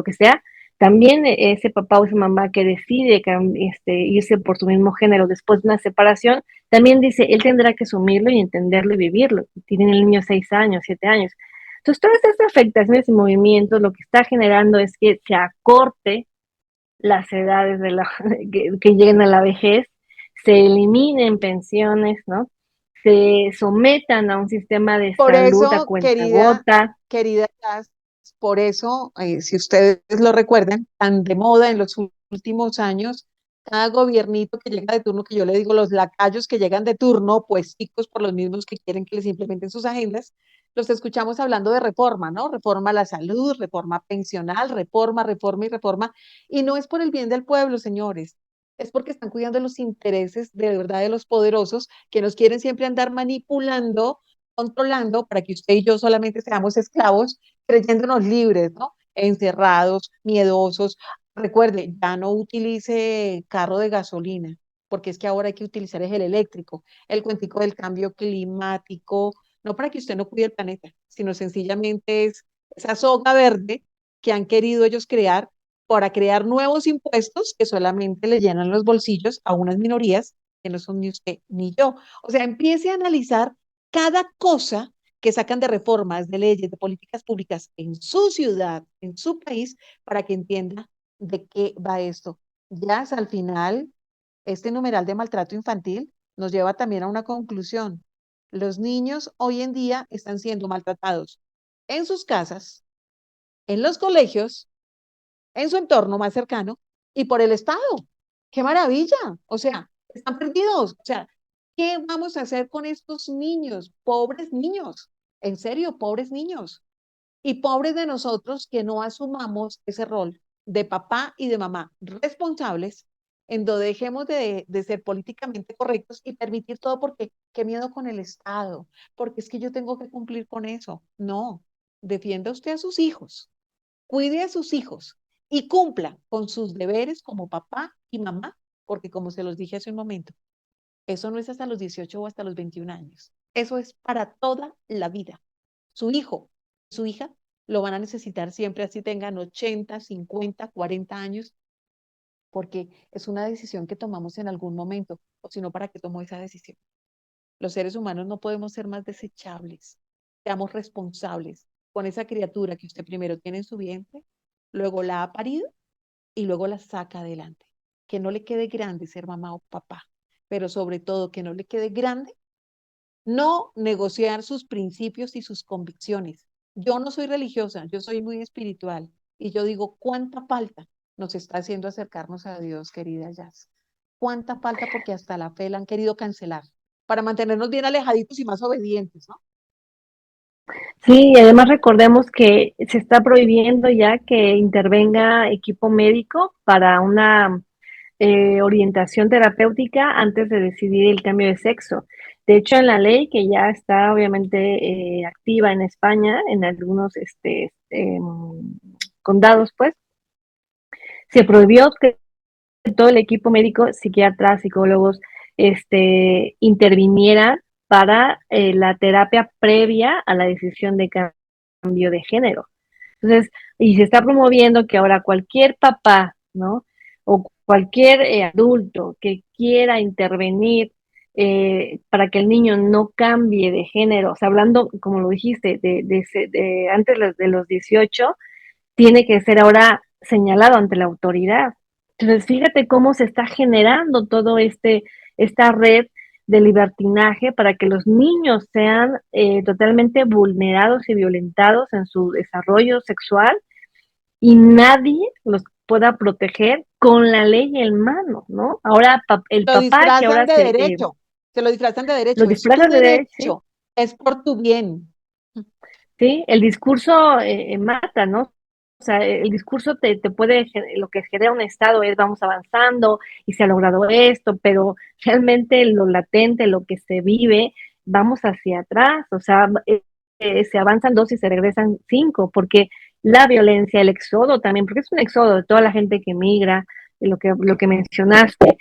que sea. También ese papá o esa mamá que decide irse por su mismo género después de una separación, también dice, él tendrá que asumirlo y entenderlo y vivirlo. Tiene el niño 6 años, 7 años. Entonces, todas estas afectaciones y movimientos lo que está generando es que se acorte las edades que lleguen a la vejez, se eliminen pensiones, ¿no? Se sometan a un sistema de Por salud a eso, cuentagota. querida Jazz, por eso, si ustedes lo recuerdan, tan de moda en los últimos años, cada gobiernito que llega de turno, que yo le digo los lacayos que llegan de turno, pues chicos por los mismos que quieren que les implementen sus agendas, los escuchamos hablando de reforma, ¿no? Reforma a la salud, reforma pensional, reforma, reforma y reforma. Y no es por el bien del pueblo, señores, es porque están cuidando los intereses de verdad de los poderosos que nos quieren siempre andar manipulando, controlando para que usted y yo solamente seamos esclavos, creyéndonos libres, ¿no? Encerrados, miedosos. Recuerde, ya no utilice carro de gasolina, porque es que ahora hay que utilizar es el eléctrico, el cuentico del cambio climático, no para que usted no cuide el planeta, sino sencillamente es esa soga verde que han querido ellos crear para crear nuevos impuestos que solamente le llenan los bolsillos a unas minorías que no son ni usted ni yo. O sea, empiece a analizar cada cosa que sacan de reformas, de leyes, de políticas públicas en su ciudad, en su país, para que entienda de qué va esto. Ya al final, este numeral de maltrato infantil nos lleva también a una conclusión. Los niños hoy en día están siendo maltratados en sus casas, en los colegios, en su entorno más cercano y por el Estado. ¡Qué maravilla! O sea, están perdidos. O sea, ¿qué vamos a hacer con estos niños? Pobres niños. En serio, pobres niños. Y pobres de nosotros que no asumamos ese rol de papá y de mamá responsables, en donde dejemos de ser políticamente correctos y permitir todo porque qué miedo con el Estado, porque es que yo tengo que cumplir con eso. No, defienda usted a sus hijos, cuide a sus hijos y cumpla con sus deberes como papá y mamá, porque como se los dije hace un momento, eso no es hasta los 18 o hasta los 21 años. Eso es para toda la vida. Su hijo, su hija, lo van a necesitar siempre, así tengan 80, 50, 40 años, porque es una decisión que tomamos en algún momento, o si no, ¿para qué tomó esa decisión? Los seres humanos no podemos ser más desechables, seamos responsables con esa criatura que usted primero tiene en su vientre, luego la ha parido y luego la saca adelante. Que no le quede grande ser mamá o papá, pero sobre todo que no le quede grande no negociar sus principios y sus convicciones. Yo no soy religiosa, yo soy muy espiritual y yo digo, ¿cuánta falta nos está haciendo acercarnos a Dios, querida Jazz? ¿Cuánta falta porque hasta la fe la han querido cancelar para mantenernos bien alejaditos y más obedientes, ¿no? Sí, y además recordemos que se está prohibiendo ya que intervenga equipo médico para una orientación terapéutica antes de decidir el cambio de sexo. De hecho, en la ley que ya está obviamente activa en España, en algunos condados, pues, se prohibió que todo el equipo médico, psiquiatras, psicólogos, interviniera para la terapia previa a la decisión de cambio de género. Entonces, y se está promoviendo que ahora cualquier papá, ¿no? O cualquier adulto que quiera intervenir para que el niño no cambie de género, o sea, hablando, como lo dijiste, antes de los 18, tiene que ser ahora señalado ante la autoridad. Entonces, fíjate cómo se está generando todo esta red de libertinaje para que los niños sean totalmente vulnerados y violentados en su desarrollo sexual y nadie los pueda proteger con la ley en mano, ¿no? Ahora el Lo papá que disfrazan ahora de derecho, se lo disfrazan de lo derecho, es tu disfrazan de derecho, ¿sí? derecho, es por tu bien. ¿Sí? El discurso mata, ¿no? O sea, el discurso te puede, lo que genera un Estado es vamos avanzando y se ha logrado esto, pero realmente lo latente, lo que se vive, vamos hacia atrás, o sea, se avanzan 2 y se regresan 5, porque la violencia, el éxodo también, porque es un éxodo de toda la gente que migra, de lo que mencionaste,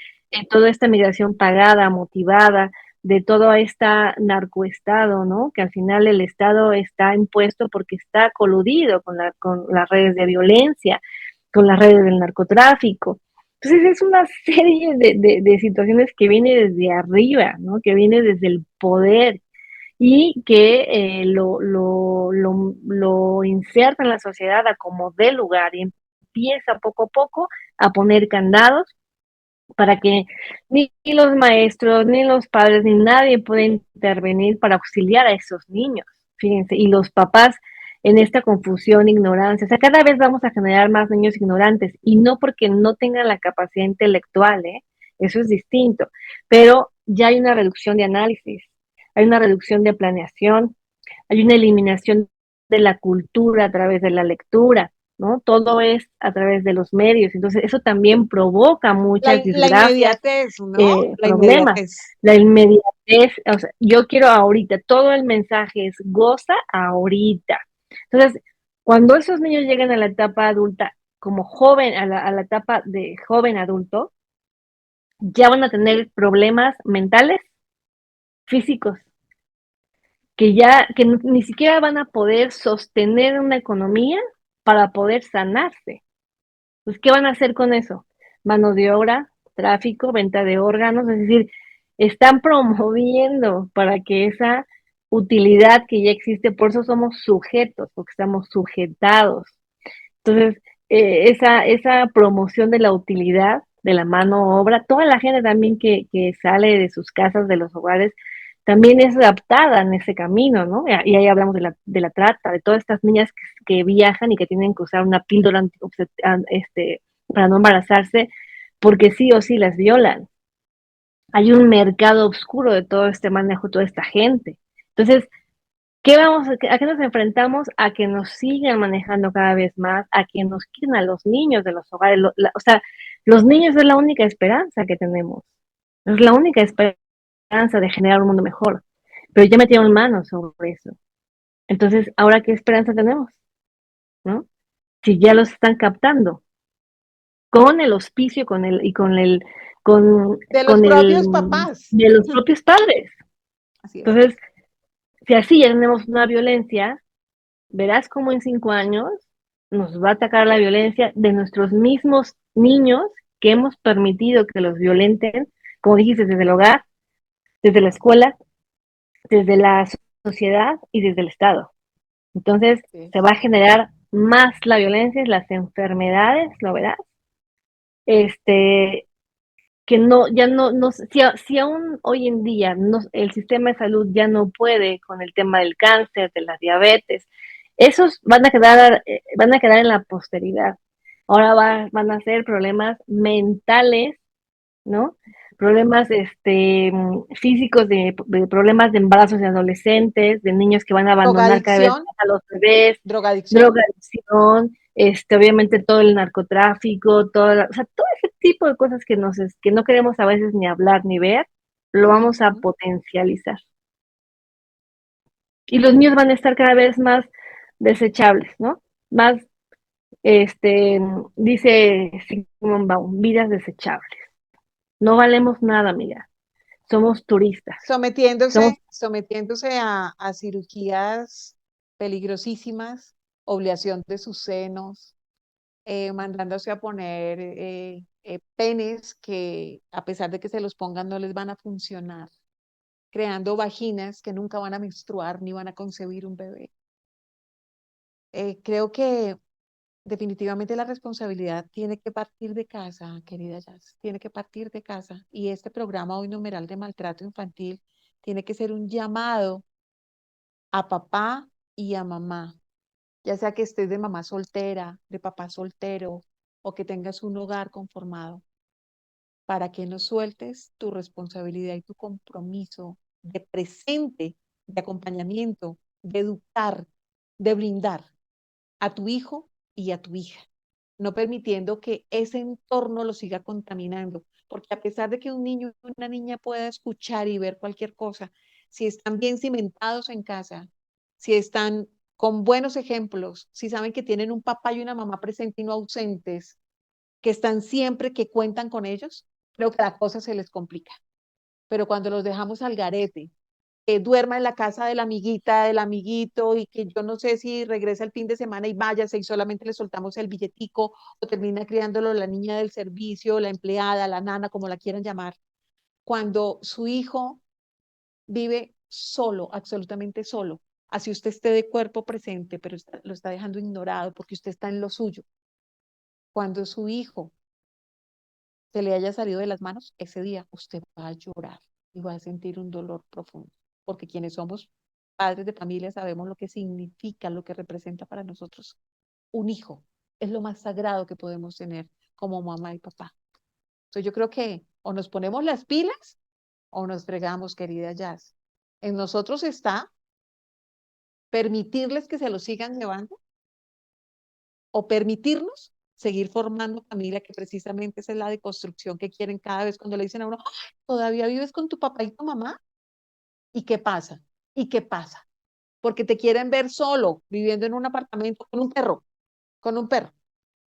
toda esta migración pagada, motivada, de todo este narcoestado, ¿no? Que al final el Estado está impuesto porque está coludido con las redes de violencia, con las redes del narcotráfico. Entonces es una serie de situaciones que viene desde arriba, ¿no? Que viene desde el poder y que lo inserta en la sociedad a como dé lugar y empieza poco a poco a poner candados para que ni los maestros, ni los padres, ni nadie puede intervenir para auxiliar a esos niños, fíjense, y los papás en esta confusión, ignorancia, o sea, cada vez vamos a generar más niños ignorantes, y no porque no tengan la capacidad intelectual, eso es distinto, pero ya hay una reducción de análisis, hay una reducción de planeación, hay una eliminación de la cultura a través de la lectura, ¿no? Todo es a través de los medios, entonces eso también provoca muchas La desgracias, inmediatez, ¿no? La problemas, inmediatez. la inmediatez, o sea, yo quiero ahorita, todo el mensaje es goza ahorita. Entonces, cuando esos niños llegan a la etapa adulta, como joven, a la etapa de joven adulto, ya van a tener problemas mentales, físicos, que ni siquiera van a poder sostener una economía para poder sanarse. Pues, ¿qué van a hacer con eso? Mano de obra, tráfico, venta de órganos, es decir, están promoviendo para que esa utilidad que ya existe, por eso somos sujetos, porque estamos sujetados. Entonces, esa promoción de la utilidad de la mano obra, toda la gente también que sale de sus casas, de los hogares, también es adaptada en ese camino, ¿no? Y ahí hablamos de la trata, de todas estas niñas que viajan y que tienen que usar una píldora para no embarazarse, porque sí o sí las violan. Hay un mercado oscuro de todo este manejo, toda esta gente. Entonces, ¿a qué nos enfrentamos? A que nos sigan manejando cada vez más, a que nos quiten a los niños de los hogares. O sea, los niños es la única esperanza que tenemos. Es la única esperanza de generar un mundo mejor. Pero ya metieron manos sobre eso. Entonces, ¿ahora qué esperanza tenemos? ¿No? Si ya los están captando con el hospicio y con, De los con el propios papás. de los propios padres. Así es. Entonces, si así ya tenemos una violencia, verás cómo en 5 años nos va a atacar la violencia de nuestros mismos niños que hemos permitido que los violenten, como dijiste, desde el hogar, desde la escuela, desde la sociedad y desde el Estado. Entonces, Sí. se va a generar más la violencia, las enfermedades, lo verás, este, que no, ya no, si aún hoy en día el sistema de salud ya no puede con el tema del cáncer, de la diabetes, esos van a quedar en la posteridad. Ahora van a ser problemas mentales, ¿no? Problemas físicos de problemas de embarazos de adolescentes, de niños que van a abandonar cada vez Drogadicción, más a los bebés, drogadicción. drogadicción, obviamente todo el narcotráfico, o sea, todo ese tipo de cosas que no queremos a veces ni hablar ni ver, lo vamos a Ujú. potencializar. Y los niños van a estar cada vez más desechables, ¿no? Más, dice Sigmund Baum, vidas desechables. No valemos nada, amiga. Somos turistas. Somos, Sometiéndose a cirugías peligrosísimas, obleación de sus senos, mandándose a poner penes que a pesar de que se los pongan no les van a funcionar, creando vaginas que nunca van a menstruar ni van a concebir un bebé. Creo que definitivamente la responsabilidad tiene que partir de casa, querida Jazz, tiene que partir de casa. Y este programa hoy numeral de maltrato infantil tiene que ser un llamado a papá y a mamá, ya sea que estés de mamá soltera, de papá soltero o que tengas un hogar conformado, para que no sueltes tu responsabilidad y tu compromiso de presente, de acompañamiento, de educar, de brindar a tu hijo y a tu hija, no permitiendo que ese entorno lo siga contaminando, porque a pesar de que un niño o una niña pueda escuchar y ver cualquier cosa, si están bien cimentados en casa, si están con buenos ejemplos, si saben que tienen un papá y una mamá presentes y no ausentes, que están siempre, que cuentan con ellos, creo que la cosa se les complica. Pero cuando los dejamos al garete, que duerma en la casa de la amiguita, del amiguito, y que yo no sé si regresa el fin de semana y váyase y solamente le soltamos el billetico, o termina criándolo la niña del servicio, la empleada, la nana, como la quieran llamar. Cuando su hijo vive solo, absolutamente solo, así usted esté de cuerpo presente, pero lo está dejando ignorado porque usted está en lo suyo. Cuando su hijo se le haya salido de las manos, ese día usted va a llorar y va a sentir un dolor profundo, porque quienes somos padres de familia sabemos lo que significa, lo que representa para nosotros un hijo. Es lo más sagrado que podemos tener como mamá y papá. Entonces yo creo que o nos ponemos las pilas o nos fregamos, querida Jazz. En nosotros está permitirles que se lo sigan llevando o permitirnos seguir formando familia, que precisamente esa es la deconstrucción que quieren cada vez cuando le dicen a uno, "Ay, ¿todavía vives con tu papá y tu mamá? ¿Y qué pasa? ¿Y qué pasa? Porque te quieren ver solo, viviendo en un apartamento con un perro,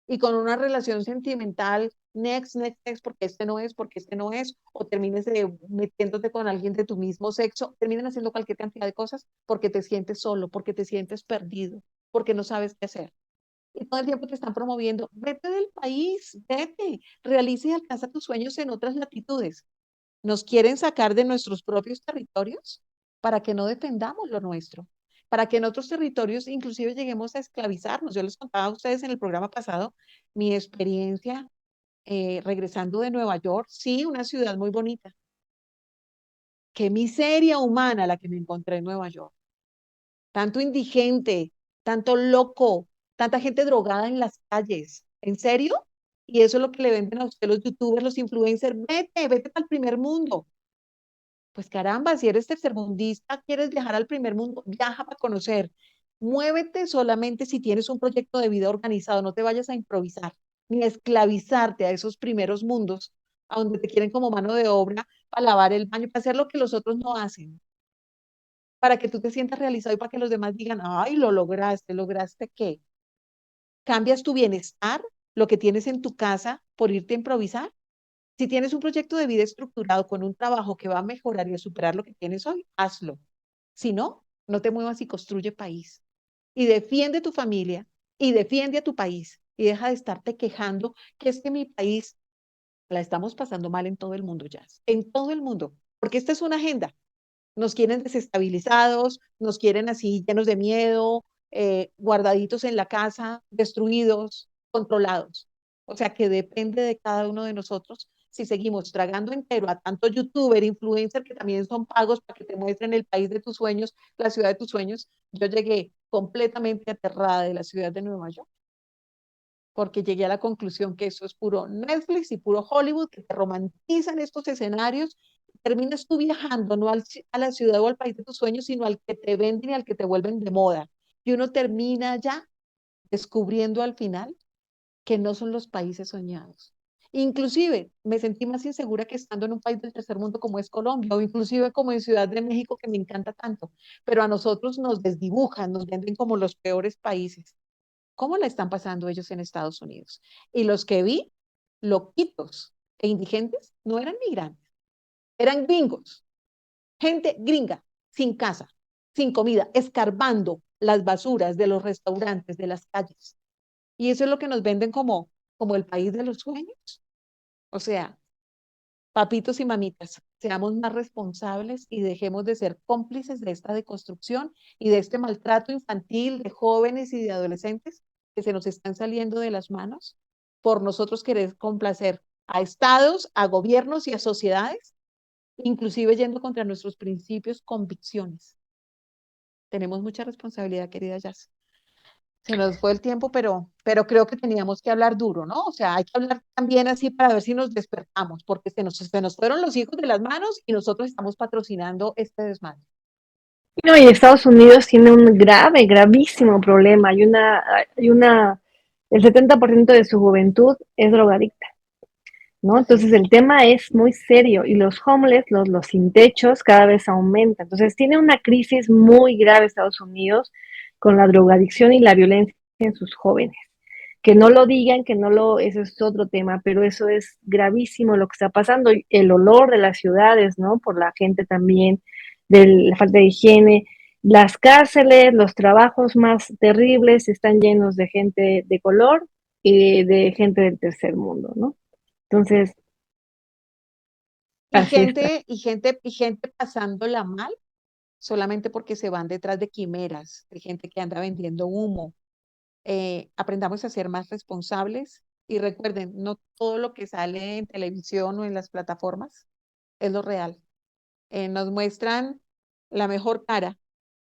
y con una relación sentimental, next, next, next, porque este no es, o termines metiéndote con alguien de tu mismo sexo, terminan haciendo cualquier cantidad de cosas porque te sientes solo, porque te sientes perdido, porque no sabes qué hacer. Y todo el tiempo te están promoviendo, vete del país, vete, realiza y alcanza tus sueños en otras latitudes. ¿Nos quieren sacar de nuestros propios territorios? para que no defendamos lo nuestro, para que en otros territorios inclusive lleguemos a esclavizarnos. Yo les contaba a ustedes en el programa pasado mi experiencia regresando de Nueva York, sí, una ciudad muy bonita. Qué miseria humana la que me encontré en Nueva York. Tanto indigente, tanto loco, tanta gente drogada en las calles. ¿En serio? Y eso es lo que le venden a usted los youtubers, los influencers. Vete, vete al primer mundo. Pues caramba, si eres tercermundista, quieres viajar al primer mundo, viaja para conocer. Muévete solamente si tienes un proyecto de vida organizado, no te vayas a improvisar, ni a esclavizarte a esos primeros mundos, a donde te quieren como mano de obra para lavar el baño, para hacer lo que los otros no hacen, para que tú te sientas realizado y para que los demás digan, ay, lo lograste, ¿lograste qué? ¿Cambias tu bienestar, lo que tienes en tu casa, por irte a improvisar? Si tienes un proyecto de vida estructurado con un trabajo que va a mejorar y a superar lo que tienes hoy, hazlo. Si no, no te muevas y construye país. Y defiende tu familia y defiende a tu país. Y deja de estarte quejando que es que mi país la estamos pasando mal en todo el mundo, ya. En todo el mundo. Porque esta es una agenda. Nos quieren desestabilizados, nos quieren así llenos de miedo, guardaditos en la casa, destruidos, controlados. O sea que depende de cada uno de nosotros si seguimos tragando entero a tanto youtuber, influencer que también son pagos para que te muestren el país de tus sueños, la ciudad de tus sueños. Yo llegué completamente aterrada de la ciudad de Nueva York porque llegué a la conclusión que eso es puro Netflix y puro Hollywood, que te romantizan estos escenarios. Terminas tú viajando no a la ciudad o al país de tus sueños, sino al que te venden y al que te vuelven de moda. Y uno termina ya descubriendo al final que no son los países soñados. Inclusive me sentí más insegura que estando en un país del tercer mundo como es Colombia, o inclusive como en Ciudad de México, que me encanta tanto. Pero a nosotros nos desdibujan, nos venden como los peores países. ¿Cómo la están pasando ellos en Estados Unidos? Y los que vi, loquitos e indigentes, no eran migrantes, eran gringos, gente gringa, sin casa, sin comida, escarbando las basuras de los restaurantes, de las calles. Y eso es lo que nos venden como el país de los sueños. O sea, papitos y mamitas, seamos más responsables y dejemos de ser cómplices de esta deconstrucción y de este maltrato infantil de jóvenes y de adolescentes que se nos están saliendo de las manos por nosotros querer complacer a estados, a gobiernos y a sociedades, inclusive yendo contra nuestros principios, convicciones. Tenemos mucha responsabilidad, querida Jazz. Se nos fue el tiempo, pero creo que teníamos que hablar duro, ¿no? O sea, hay que hablar también así para ver si nos despertamos, porque se nos fueron los hijos de las manos y nosotros estamos patrocinando este desmadre. No, y Estados Unidos tiene un grave, gravísimo problema. El 70% de su juventud es drogadicta, ¿no? Entonces el tema es muy serio y los homeless, los sin techos, cada vez aumentan. Entonces tiene una crisis muy grave Estados Unidos con la drogadicción y la violencia en sus jóvenes. Que no lo digan, eso es otro tema, pero eso es gravísimo lo que está pasando. El olor de las ciudades, ¿no? Por la gente también, de la falta de higiene. Las cárceles, los trabajos más terribles están llenos de gente de color y de gente del tercer mundo, ¿no? Entonces, Y así está. gente, y gente, y gente pasándola mal solamente porque se van detrás de quimeras, de gente que anda vendiendo humo. Aprendamos a ser más responsables y recuerden, no todo lo que sale en televisión o en las plataformas es lo real. Nos muestran la mejor cara,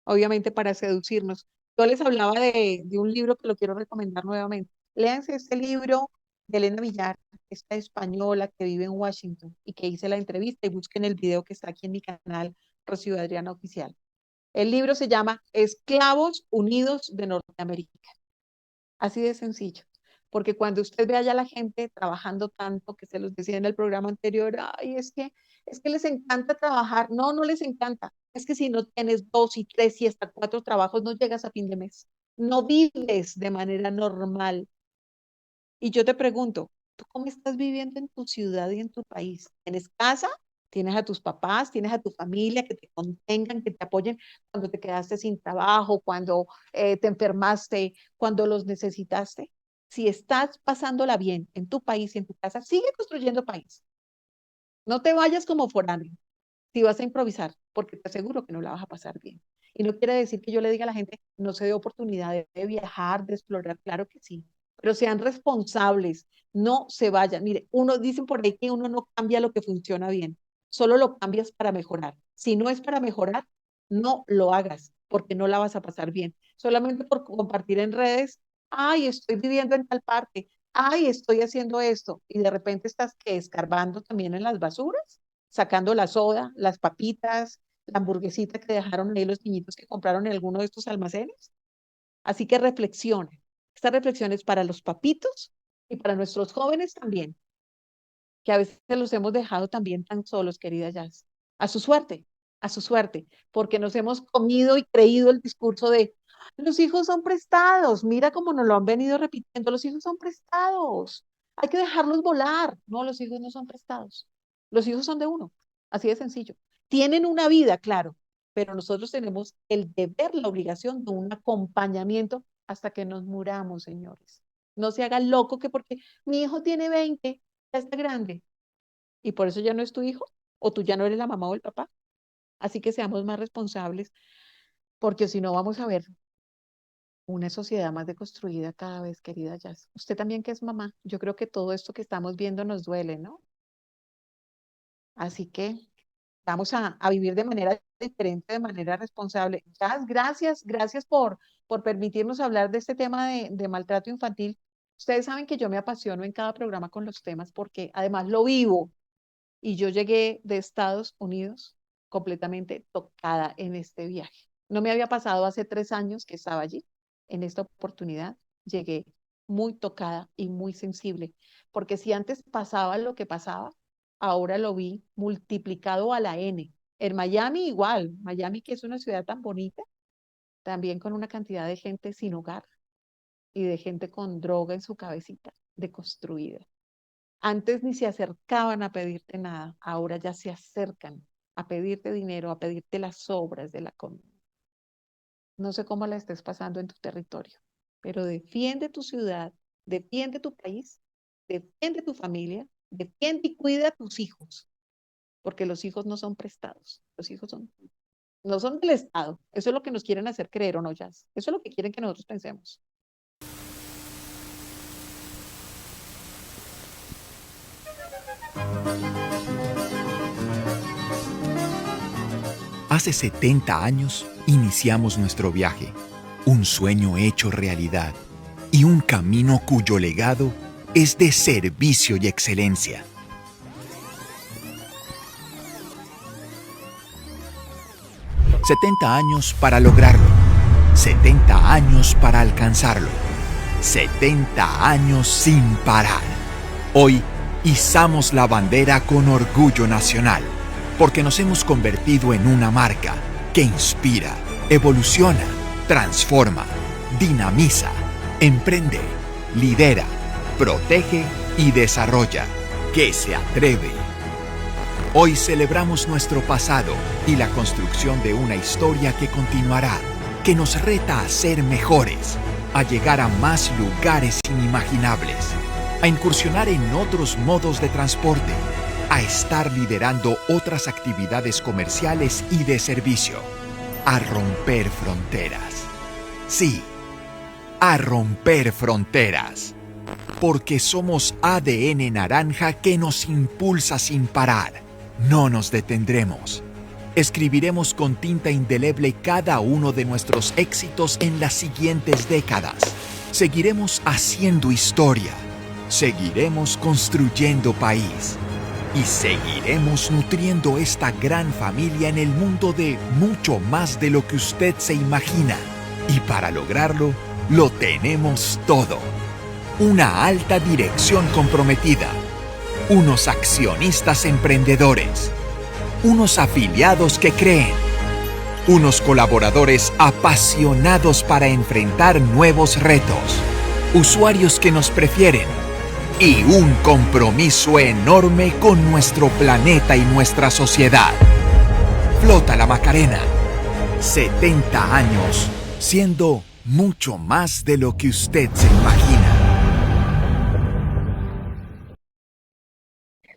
obviamente para seducirnos. Yo les hablaba de un libro que lo quiero recomendar nuevamente. Léanse este libro de Elena Villar, esta española que vive en Washington y que hice la entrevista y busquen el video que está aquí en mi canal, Rocío Adriana Oficial. El libro se llama Esclavos Unidos de Norteamérica. Así de sencillo. Porque cuando usted ve allá a la gente trabajando tanto, que se los decía en el programa anterior, ay, es que les encanta trabajar. No, no les encanta. Es que si no tienes dos y tres y hasta cuatro trabajos, no llegas a fin de mes. No vives de manera normal. Y yo te pregunto, ¿tú cómo estás viviendo en tu ciudad y en tu país? ¿Tienes casa? ¿Tienes a tus papás? ¿Tienes a tu familia que te contengan, que te apoyen cuando te quedaste sin trabajo, cuando te enfermaste, cuando los necesitaste? Si estás pasándola bien en tu país y en tu casa, sigue construyendo país. No te vayas como foráneo. si vas a improvisar, porque te aseguro que no la vas a pasar bien. Y no quiere decir que yo le diga a la gente, no se dé oportunidad de viajar, de explorar, claro que sí, pero sean responsables, no se vayan. Mire, uno dicen por ahí que uno no cambia lo que funciona bien, solo lo cambias para mejorar. Si no es para mejorar, no lo hagas, porque no la vas a pasar bien. Solamente por compartir en redes, ay, estoy viviendo en tal parte, ay, estoy haciendo esto, y de repente estás que escarbando también en las basuras, sacando la soda, las papitas, la hamburguesita que dejaron ahí los niñitos que compraron en alguno de estos almacenes. Así que reflexionen. Esta reflexión es para los papitos y para nuestros jóvenes también, que a veces los hemos dejado también tan solos, querida Jazz. A su suerte, porque nos hemos comido y creído el discurso de los hijos son prestados. Mira cómo nos lo han venido repitiendo, los hijos son prestados. Hay que dejarlos volar. No, los hijos no son prestados. Los hijos son de uno. Así de sencillo. Tienen una vida, claro, pero nosotros tenemos el deber, la obligación de un acompañamiento hasta que nos muramos, señores. No se haga loco que porque mi hijo tiene 20 ya está grande y por eso ya no es tu hijo o tú ya no eres la mamá o el papá. Así que seamos más responsables porque si no vamos a ver una sociedad más deconstruida cada vez, querida Jazz. Usted también que es mamá, yo creo que todo esto que estamos viendo nos duele, ¿no? Así que vamos a vivir de manera diferente, de manera responsable. Jazz, gracias por permitirnos hablar de este tema de maltrato infantil. Ustedes saben que yo me apasiono en cada programa con los temas porque además lo vivo. Y yo llegué de Estados Unidos completamente tocada en este viaje. No me había pasado hace 3 años que estaba allí. En esta oportunidad llegué muy tocada y muy sensible, porque si antes pasaba lo que pasaba, ahora lo vi multiplicado a la N. En Miami igual, Miami que es una ciudad tan bonita, también con una cantidad de gente sin hogar y de gente con droga en su cabecita, deconstruida. Antes ni se acercaban a pedirte nada, ahora ya se acercan a pedirte dinero, a pedirte las sobras de la comida. No sé cómo la estés pasando en tu territorio, pero defiende tu ciudad, defiende tu país, defiende tu familia, defiende y cuida a tus hijos, porque los hijos no son prestados, los hijos no son del Estado. Eso es lo que nos quieren hacer creer, ¿o no, Jazz? Eso es lo que quieren que nosotros pensemos. Hace 70 años iniciamos nuestro viaje, un sueño hecho realidad y un camino cuyo legado es de servicio y excelencia. «70 años para lograrlo, 70 años para alcanzarlo, 70 años sin parar. Hoy izamos la bandera con orgullo nacional, porque nos hemos convertido en una marca que inspira, evoluciona, transforma, dinamiza, emprende, lidera, protege y desarrolla, que se atreve. Hoy celebramos nuestro pasado y la construcción de una historia que continuará, que nos reta a ser mejores, a llegar a más lugares inimaginables, a incursionar en otros modos de transporte, a estar liderando otras actividades comerciales y de servicio, a romper fronteras. Sí, a romper fronteras, porque somos ADN naranja que nos impulsa sin parar. No nos detendremos. Escribiremos con tinta indeleble cada uno de nuestros éxitos en las siguientes décadas. Seguiremos haciendo historia. Seguiremos construyendo país. Y seguiremos nutriendo esta gran familia en el mundo de mucho más de lo que usted se imagina. Y para lograrlo, lo tenemos todo. Una alta dirección comprometida. Unos accionistas emprendedores. Unos afiliados que creen. Unos colaboradores apasionados para enfrentar nuevos retos. Usuarios que nos prefieren. Y un compromiso enorme con nuestro planeta y nuestra sociedad. Flota La Macarena. 70 años siendo mucho más de lo que usted se imagina.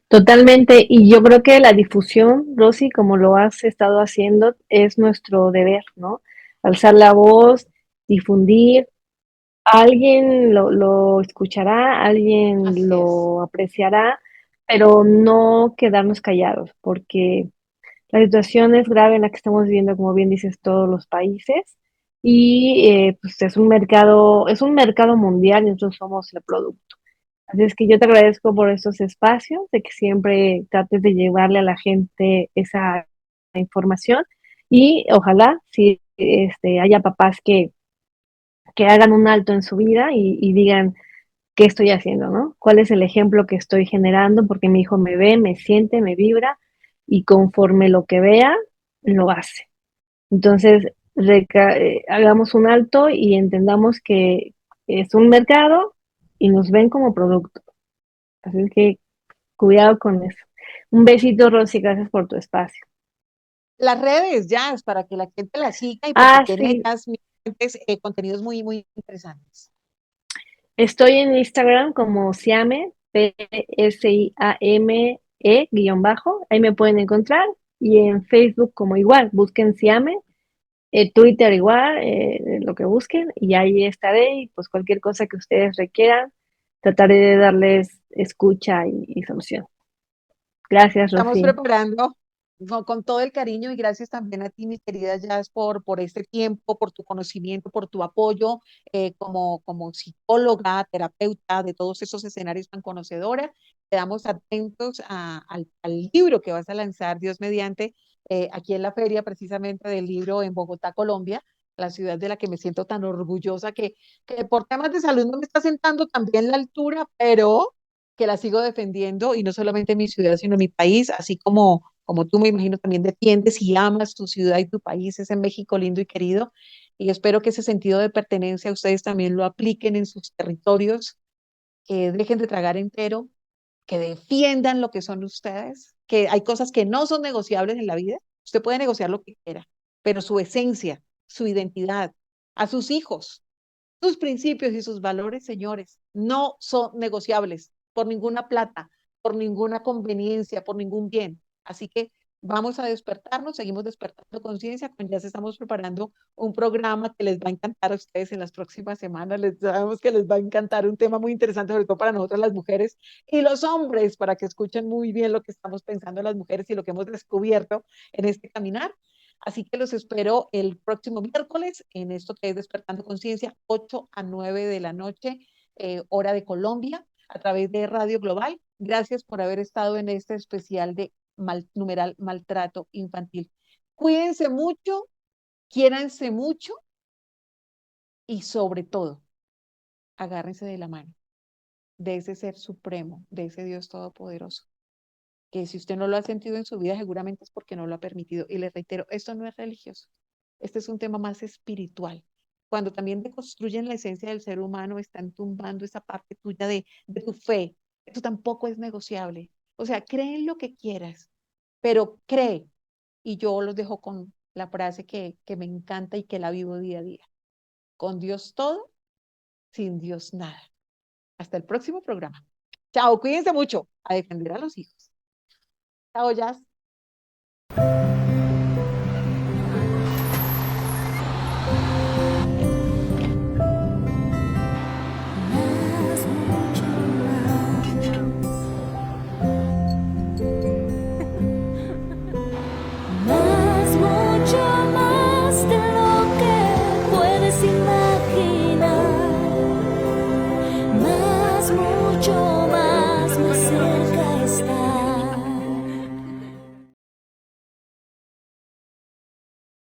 Totalmente, y yo creo que la difusión, Rosy, como lo has estado haciendo, es nuestro deber, ¿no? Alzar la voz, difundir, alguien lo escuchará, alguien Así es. lo apreciará, pero no quedarnos callados, porque la situación es grave en la que estamos viviendo, como bien dices, todos los países, y pues es un mercado mundial y nosotros somos el producto. Así es que yo te agradezco por estos espacios, de que siempre trates de llevarle a la gente esa información y ojalá si haya papás que hagan un alto en su vida y digan qué estoy haciendo, ¿no? ¿Cuál es el ejemplo que estoy generando? Porque mi hijo me ve, me siente, me vibra y conforme lo que vea, lo hace. Entonces, hagamos un alto y entendamos que es un mercado y nos ven como producto. Así que cuidado con eso. Un besito, Rosy, gracias por tu espacio. Las redes, ya, es para que la gente la siga y porque Ah, tiene sí, ya contenidos muy, muy interesantes. estoy en Instagram como Siame, P-S-I-A-M-E guión bajo, ahí me pueden encontrar, y en Facebook como igual, busquen Siame, Twitter igual, lo que busquen, y ahí estaré, y pues cualquier cosa que ustedes requieran, trataré de darles escucha y solución. Gracias, Estamos Rosy. preparando con todo el cariño y gracias también a ti, mi querida Jazz, por este tiempo, por tu conocimiento, por tu apoyo como psicóloga, terapeuta de todos esos escenarios tan conocedora. Quedamos atentos al libro que vas a lanzar, Dios mediante, aquí en la feria precisamente del libro en Bogotá, Colombia, la ciudad de la que me siento tan orgullosa, que por temas de salud no me está sentando tan bien la altura, pero que la sigo defendiendo y no solamente en mi ciudad, sino en mi país, así como tú me imagino también defiendes y amas tu ciudad y tu país, ese México lindo y querido. Y espero que ese sentido de pertenencia ustedes también lo apliquen en sus territorios, que dejen de tragar entero, que defiendan lo que son ustedes, que hay cosas que no son negociables en la vida. Usted puede negociar lo que quiera, pero su esencia, su identidad, a sus hijos, sus principios y sus valores, señores, no son negociables por ninguna plata, por ninguna conveniencia, por ningún bien. Así que vamos a despertarnos, seguimos despertando conciencia, ya estamos preparando un programa que les va a encantar a ustedes en las próximas semanas. Les sabemos que les va a encantar un tema muy interesante, sobre todo para nosotras las mujeres y los hombres, para que escuchen muy bien lo que estamos pensando las mujeres y lo que hemos descubierto en este caminar. Así que los espero el próximo miércoles en esto que es Despertando Conciencia, 8 a 9 de la noche, hora de Colombia, a través de Radio Global. Gracias por haber estado en este especial de numeral maltrato infantil. Cuídense mucho, quiéranse mucho y sobre todo, agárrense de la mano de ese ser supremo, de ese Dios todopoderoso, que si usted no lo ha sentido en su vida, seguramente es porque no lo ha permitido. Y le reitero, esto no es religioso, este es un tema más espiritual. Cuando también deconstruyen la esencia del ser humano, están tumbando esa parte tuya de tu fe. Eso tampoco es negociable. O sea, cree en lo que quieras, pero cree. Y yo los dejo con la frase que me encanta y que la vivo día a día. Con Dios todo, sin Dios nada. Hasta el próximo programa. Chao, cuídense mucho. A defender a los hijos. Chao, Jazz.